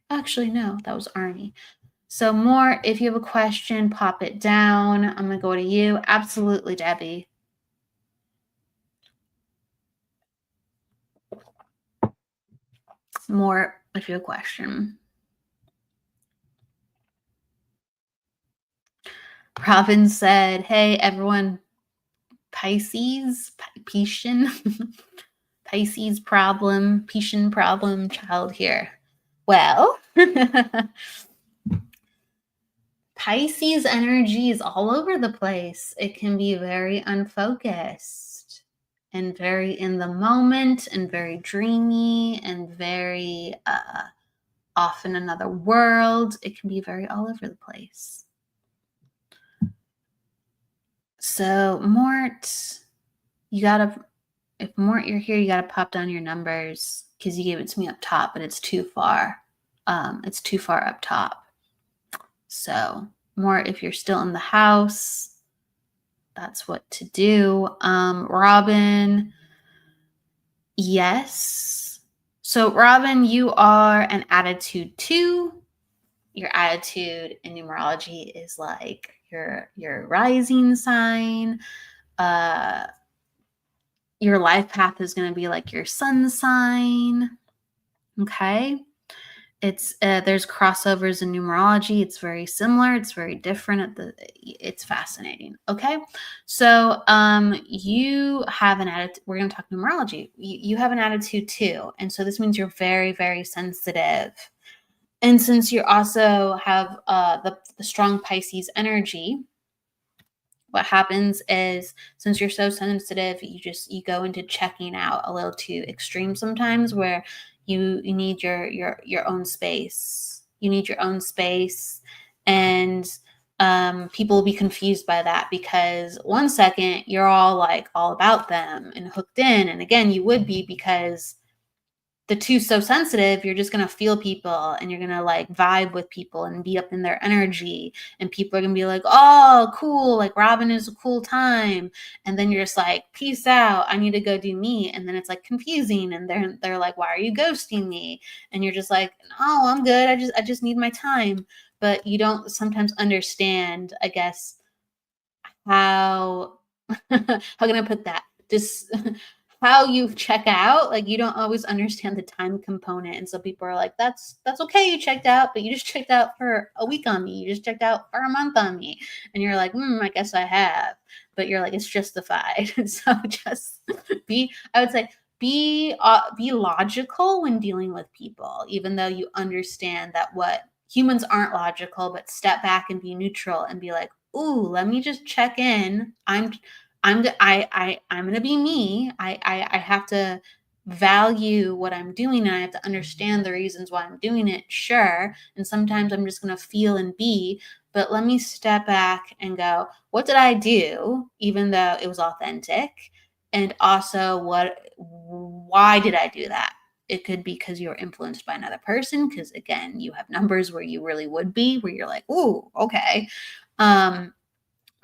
[SPEAKER 2] Actually, no, that was Arnie. So Mort, if you have a question, pop it down. I'm going to go to you. Absolutely, Debbie. Mort, if you have a question. Robin said, hey, everyone, Pisces, Pisces problem, child here. Well, Pisces energy is all over the place. It can be very unfocused and very in the moment and very dreamy and very off in another world. It can be very all over the place. So Mort, if Mort, you're here, you gotta pop down your numbers because you gave it to me up top, but it's too far. It's too far up top. So Mort, if you're still in the house, that's what to do. Robin, yes. So Robin, you are an attitude 2. Your attitude in numerology is like your rising sign. Your life path is going to be like your sun sign. Okay. It's there's crossovers in numerology. It's very similar. It's very different. It's fascinating. Okay, so you have an attitude. We're going to talk numerology. You have an attitude too, and so this means you're very, very sensitive. And since you also have the strong Pisces energy, what happens is since you're so sensitive, you go into checking out a little too extreme sometimes, where you need your own space. You need your own space, and people will be confused by that because one second you're all about them and hooked in, and again you would be because the two so sensitive, you're just going to feel people and you're going to vibe with people and be up in their energy, and people are going to be like, oh, cool, like Robin is a cool time, and then you're just like, peace out, I need to go do me, and then it's confusing, and they're like, why are you ghosting me? And you're just like, oh, I'm good, I just need my time. But you don't sometimes understand, I guess, how how can I put that, just how you check out. You don't always understand the time component, and so people are like, that's okay, you checked out, but you just checked out for a week on me, you just checked out for a month on me, and you're like, I guess I have, but you're like, it's justified. So just I would say be logical when dealing with people, even though you understand that what humans aren't logical, but step back and be neutral and be like, ooh, let me just check in. I'm gonna be me. I have to value what I'm doing, and I have to understand the reasons why I'm doing it. Sure, and sometimes I'm just gonna feel and be. But let me step back and go, what did I do, even though it was authentic? And also, why did I do that? It could be because you were influenced by another person, because again, you have numbers where you really would be, where you're like, ooh, okay.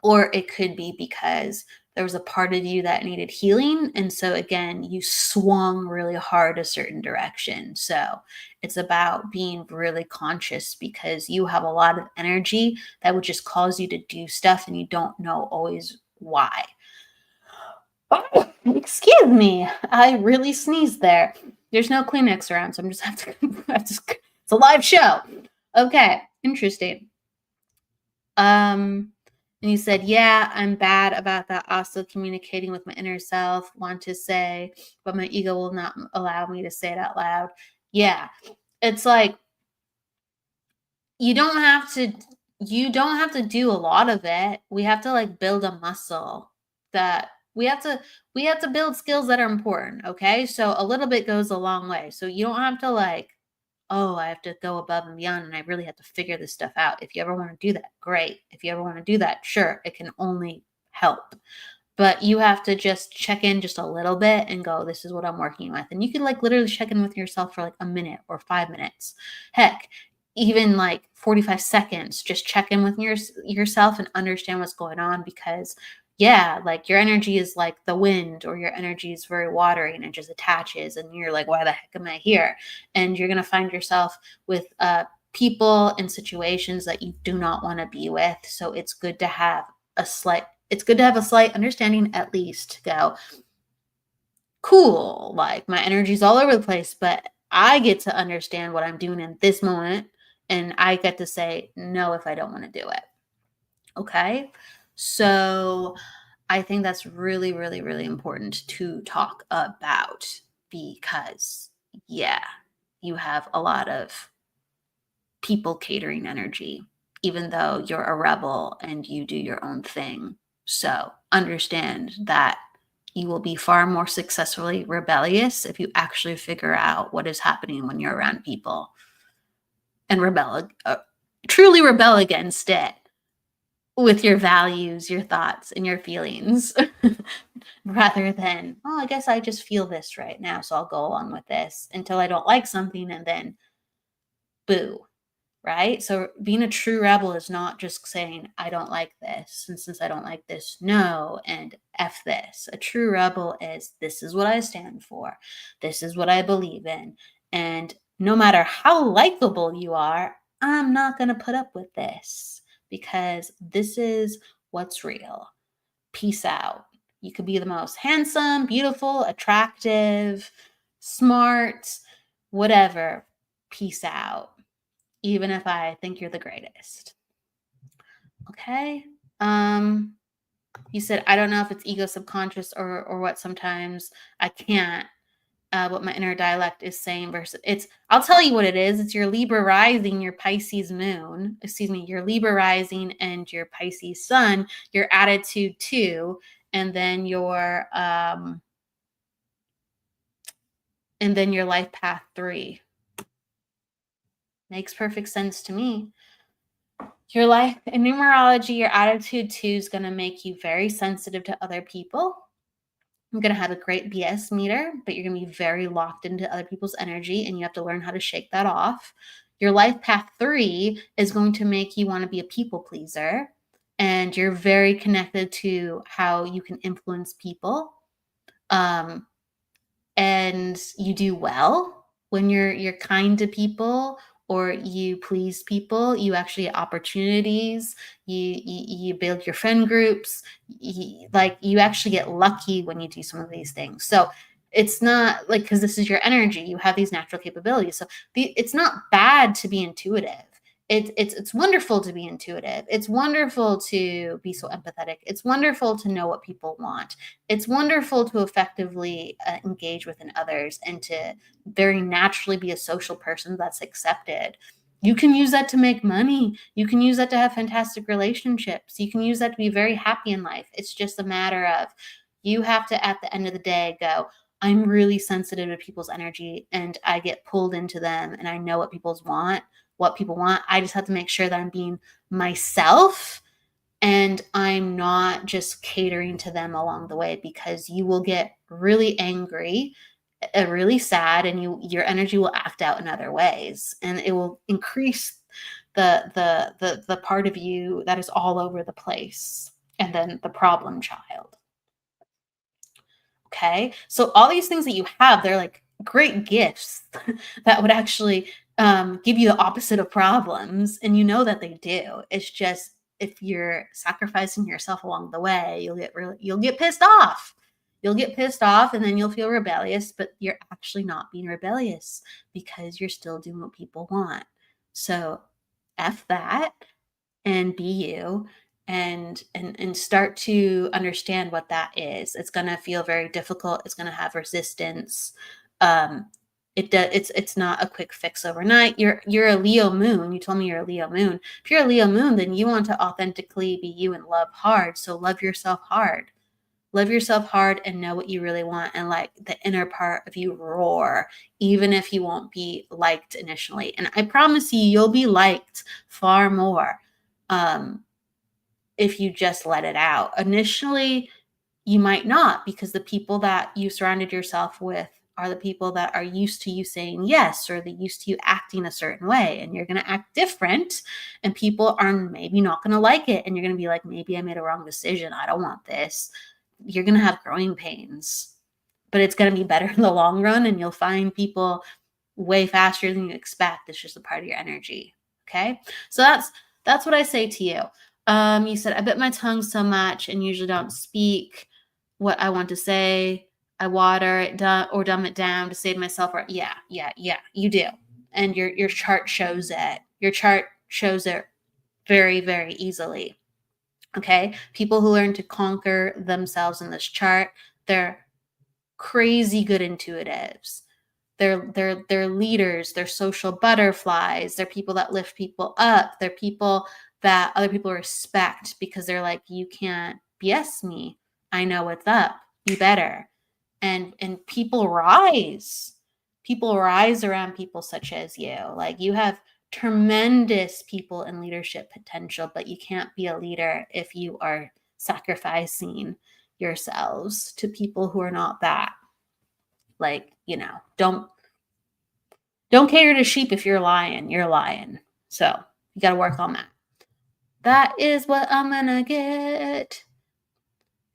[SPEAKER 2] Or it could be because there was a part of you that needed healing. And so again, you swung really hard a certain direction. So it's about being really conscious, because you have a lot of energy that would just cause you to do stuff and you don't know always why. Oh, excuse me, I really sneezed there. There's no Kleenex around, so I'm just have to it's a live show. Okay, interesting. And you said, yeah, I'm bad about that. Also communicating with my inner self, want to say, but my ego will not allow me to say it out loud. Yeah. It's like, you don't have to do a lot of it. We have to build a muscle that we have to build skills that are important. Okay. So a little bit goes a long way. So you don't have to oh, I have to go above and beyond and I really have to figure this stuff out. If you ever want to do that, great. If you ever want to do that, sure, it can only help. but you have to just check in just a little bit and go, this is what I'm working with. And you can like literally check in with yourself for like a minute or 5 minutes. Heck, even like 45 seconds, just check in with yourself and understand what's going on, because yeah, like your energy is like the wind, or your energy is very watery and it just attaches and you're like, why the heck am I here? And you're going to find yourself with people and situations that you do not want to be with. So it's good to have a slight understanding, at least, to go, cool, like my energy's all over the place, but I get to understand what I'm doing in this moment, and I get to say no if I don't want to do it. Okay. So I think that's really, really, really important to talk about, because yeah, you have a lot of people catering energy, even though you're a rebel and you do your own thing. So understand that you will be far more successfully rebellious if you actually figure out what is happening when you're around people and truly rebel against it with your values, your thoughts, and your feelings, rather than, oh, I guess I just feel this right now, so I'll go along with this until I don't like something and then boo. Right? So being a true rebel is not just saying, I don't like this. And since I don't like this, no, and F this. A true rebel is, this is what I stand for. This is what I believe in. And no matter how likable you are, I'm not going to put up with this, because this is what's real. Peace out. You could be the most handsome, beautiful, attractive, smart, whatever. Peace out. Even if I think you're the greatest. Okay. You said, I don't know if it's ego subconscious or what. Sometimes I can't, what my inner dialect is saying versus I'll tell you what it is. It's your Libra rising, your Pisces moon, your Libra rising and your Pisces sun, your attitude 2, and then your life path 3. Makes perfect sense to me. Your life in numerology, your attitude 2 is going to make you very sensitive to other people. You're going to have a great BS meter, but you're going to be very locked into other people's energy, and you have to learn how to shake that off. Your life path 3 is going to make you want to be a people pleaser, and you're very connected to how you can influence people. And you do well when you're kind to people, or you please people. You actually get opportunities. You build your friend groups. You actually get lucky when you do some of these things. So it's not like, because this is your energy, you have these natural capabilities. So it's not bad to be intuitive. It's wonderful to be intuitive. It's wonderful to be so empathetic. It's wonderful to know what people want. It's wonderful to effectively engage within others, and to very naturally be a social person that's accepted. You can use that to make money. You can use that to have fantastic relationships. You can use that to be very happy in life. It's just a matter of, you have to, at the end of the day, go, I'm really sensitive to people's energy, and I get pulled into them, and I know what people want. I just have to make sure that I'm being myself, and I'm not just catering to them along the way, because you will get really angry, really sad, and your energy will act out in other ways, and it will increase the part of you that is all over the place, and then the problem child. Okay, so all these things that you have, they're like great gifts that would actually give you the opposite of problems, and you know that they do. It's just, if you're sacrificing yourself along the way, you'll get pissed off. You'll get pissed off, and then you'll feel rebellious, but you're actually not being rebellious, because you're still doing what people want. So F that, and be you, and start to understand what that is. It's going to feel very difficult. It's going to have resistance. It's not a quick fix overnight. You're a Leo moon. You told me you're a Leo moon. If you're a Leo moon, then you want to authentically be you and love hard. So love yourself hard. Love yourself hard, and know what you really want, and like the inner part of you roar, even if you won't be liked initially. And I promise you'll be liked far more if you just let it out. Initially, you might not, because the people that you surrounded yourself with are the people that are used to you saying yes, or they're used to you acting a certain way, and you're going to act different, and people are maybe not going to like it, and you're going to be like, maybe I made a wrong decision. I don't want this. You're going to have growing pains, but it's going to be better in the long run, and you'll find people way faster than you expect. It's just a part of your energy. Okay. So that's what I say to you. You said, I bit my tongue so much and usually don't speak what I want to say. I water it or dumb it down to save myself. Or yeah, you do. And your chart shows it. Your chart shows it very, very easily. Okay. People who learn to conquer themselves in this chart, they're crazy good intuitives. They're leaders, they're social butterflies, they're people that lift people up, they're people that other people respect because they're like, you can't BS me. I know what's up. You better. And people rise. People rise around people such as you. Like, you have tremendous people and leadership potential, but you can't be a leader if you are sacrificing yourselves to people who are not that. Like, don't cater to sheep. If you're lying, you're lying. So you got to work on that. That is what I'm going to get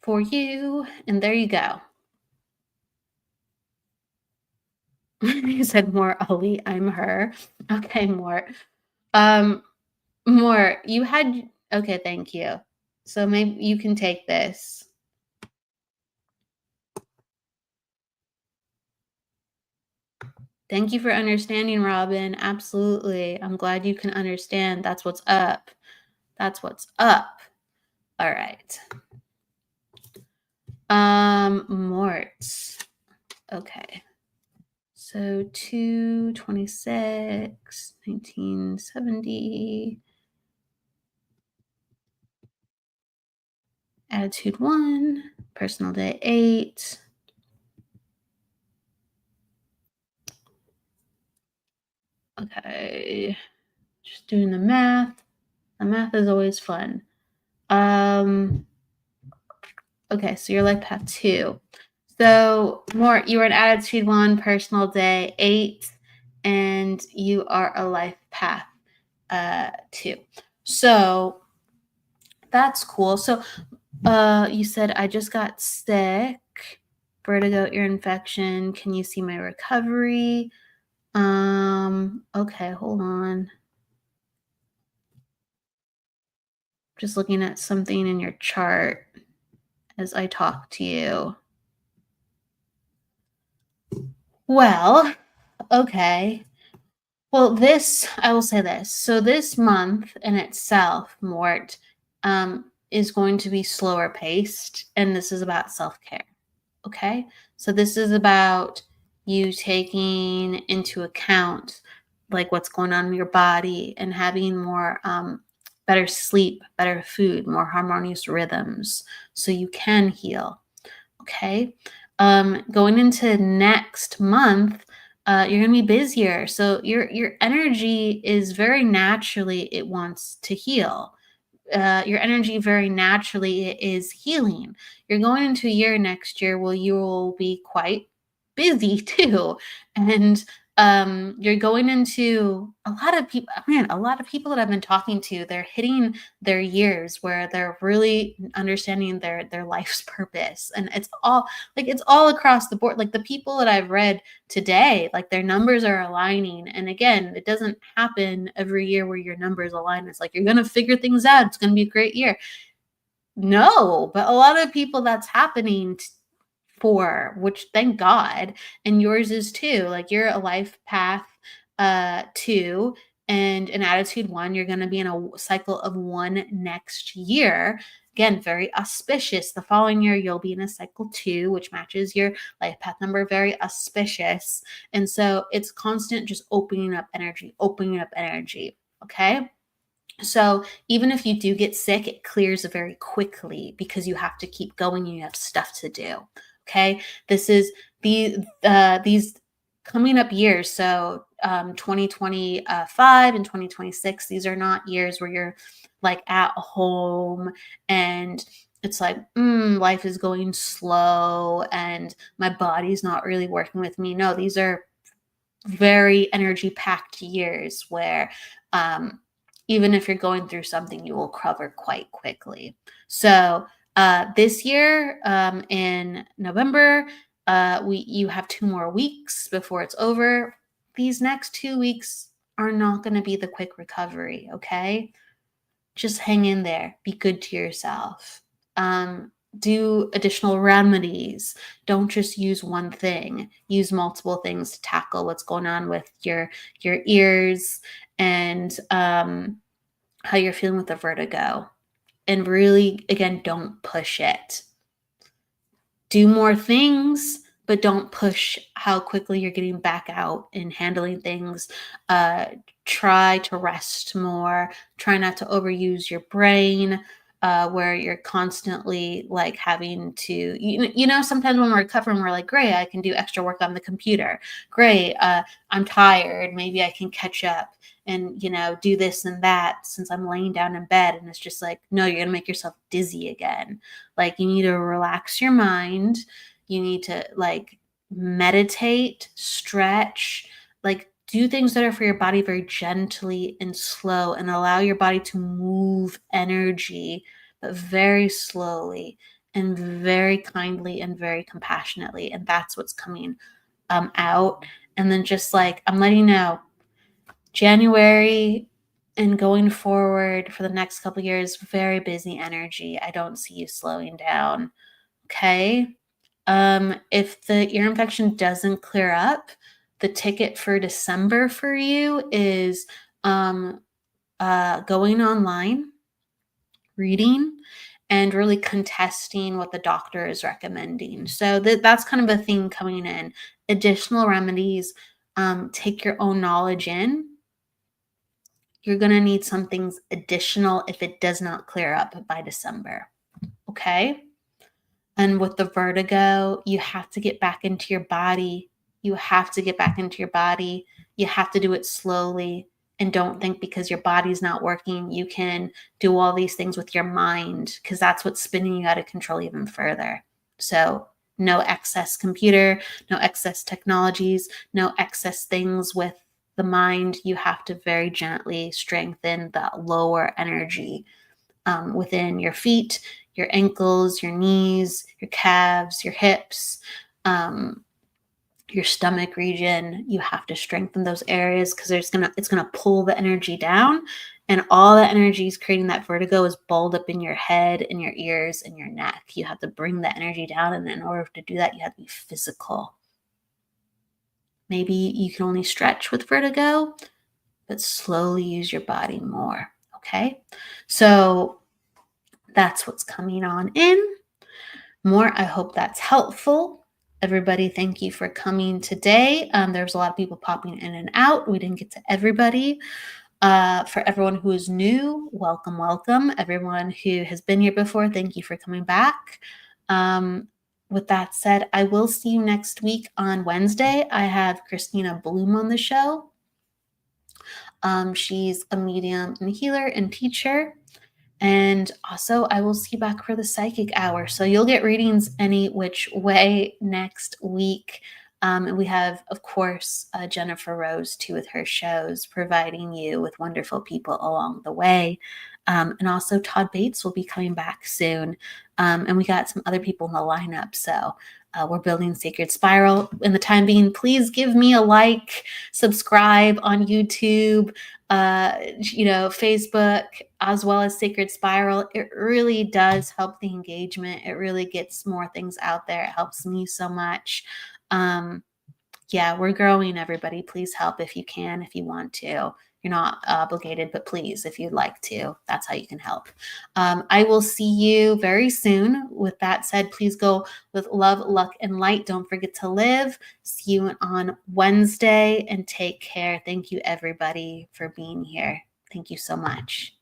[SPEAKER 2] for you. And there you go. You said, more Ollie, I'm her. Okay, more. More, you had, okay, thank you. So maybe you can take this. Thank you for understanding, Robin. Absolutely. I'm glad you can understand. That's what's up. That's what's up. All right. Mort. Okay. So 2/26, 1970. Attitude 1, personal day 8. Okay. Just doing the math. The math is always fun. Okay, so you're life path 2. So, more, you are an attitude 1, personal day 8, and you are a life path 2. So that's cool. So you said, I just got sick, vertigo, ear infection. Can you see my recovery? Okay, hold on. Just looking at something in your chart as I talk to you. Well, okay. Well, I will say this. So this month in itself, Mort, is going to be slower paced, and this is about self-care. Okay? So this is about you taking into account like what's going on in your body and having more better sleep, better food, more harmonious rhythms so you can heal. Okay? Going into next month, you're going to be busier. So your energy is very naturally, it wants to heal. Your energy very naturally is healing. You're going into a year next year where you will be quite busy too. And you're going into a lot of people that I've been talking to, they're hitting their years where they're really understanding their life's purpose. And it's all across the board. Like the people that I've read today, like their numbers are aligning. And again, it doesn't happen every year where your numbers align. It's like, you're going to figure things out. It's going to be a great year. No, but a lot of people that's happening for, which thank God, and yours is too. Like, you're a life path 2 and an attitude 1. You're going to be in a cycle of 1 next year. Again, very auspicious. The following year, you'll be in a cycle 2, which matches your life path number. Very auspicious. And so it's constant just opening up energy. Okay. So even if you do get sick, it clears very quickly because you have to keep going and you have stuff to do. Okay. This is these coming up years. So 2025 and 2026, these are not years where you're like at home and it's like, life is going slow and my body's not really working with me. No, these are very energy packed years where even if you're going through something, you will recover quite quickly. So this year in November, you have 2 more weeks before it's over. These next 2 weeks are not going to be the quick recovery, okay? Just hang in there. Be good to yourself. Do additional remedies. Don't just use one thing. Use multiple things to tackle what's going on with your ears and how you're feeling with the vertigo. And really, again, don't push it. Do more things, but don't push how quickly you're getting back out and handling things. Try to rest more. Try not to overuse your brain, where you're constantly like having to, sometimes when we're recovering, we're like, great, I can do extra work on the computer. Great, I'm tired. Maybe I can catch up and, do this and that since I'm laying down in bed. And it's just like, no, you're going to make yourself dizzy again. Like, you need to relax your mind. You need to like meditate, stretch, like do things that are for your body very gently and slow, and allow your body to move energy, but very slowly and very kindly and very compassionately. And that's what's coming out. And then just like, I'm letting you know, January and going forward for the next couple years, very busy energy. I don't see you slowing down. Okay. If the ear infection doesn't clear up, the ticket for December for you is going online, reading, and really contesting what the doctor is recommending. So that's kind of a theme coming in. Additional remedies, take your own knowledge in. You're going to need some things additional if it does not clear up by December. Okay? And with the vertigo, you have to get back into your body. You have to get back into your body. You have to do it slowly. And don't think because your body's not working, you can do all these things with your mind, because that's what's spinning you out of control even further. So no excess computer, no excess technologies, no excess things with the mind. You have to very gently strengthen the lower energy within your feet, your ankles, your knees, your calves, your hips, your stomach region. You have to strengthen those areas because it's gonna pull the energy down, and all that energy is creating that vertigo is balled up in your head, in your ears, and your neck. You have to bring the energy down, and in order to do that, you have to be physical. Maybe you can only stretch with vertigo, but slowly use your body more. Okay, so that's what's coming on in. More, I hope that's helpful. Everybody, thank you for coming today. There's a lot of people popping in and out. We didn't get to everybody. For everyone who is new, welcome, welcome. Everyone who has been here before, thank you for coming back. With that said, I will see you next week on Wednesday. I have Christina Bloom on the show. She's a medium and healer and teacher. And also, I will see you back for the psychic hour. So you'll get readings any which way next week. And we have, of course, Jennifer Rose, too, with her shows, providing you with wonderful people along the way. And also, Todd Bates will be coming back soon. And we got some other people in the lineup. So we're building Sacred Spiral. In the time being, please give me a like, subscribe on YouTube, Facebook, as well as Sacred Spiral. It really does help the engagement. It really gets more things out there. It helps me so much. We're growing, everybody. Please help if you can, if you want to. You're not obligated, but please, if you'd like to, that's how you can help. I will see you very soon. With that said, please go with love, luck, and light. Don't forget to live. See you on Wednesday and take care. Thank you, everybody, for being here. Thank you so much.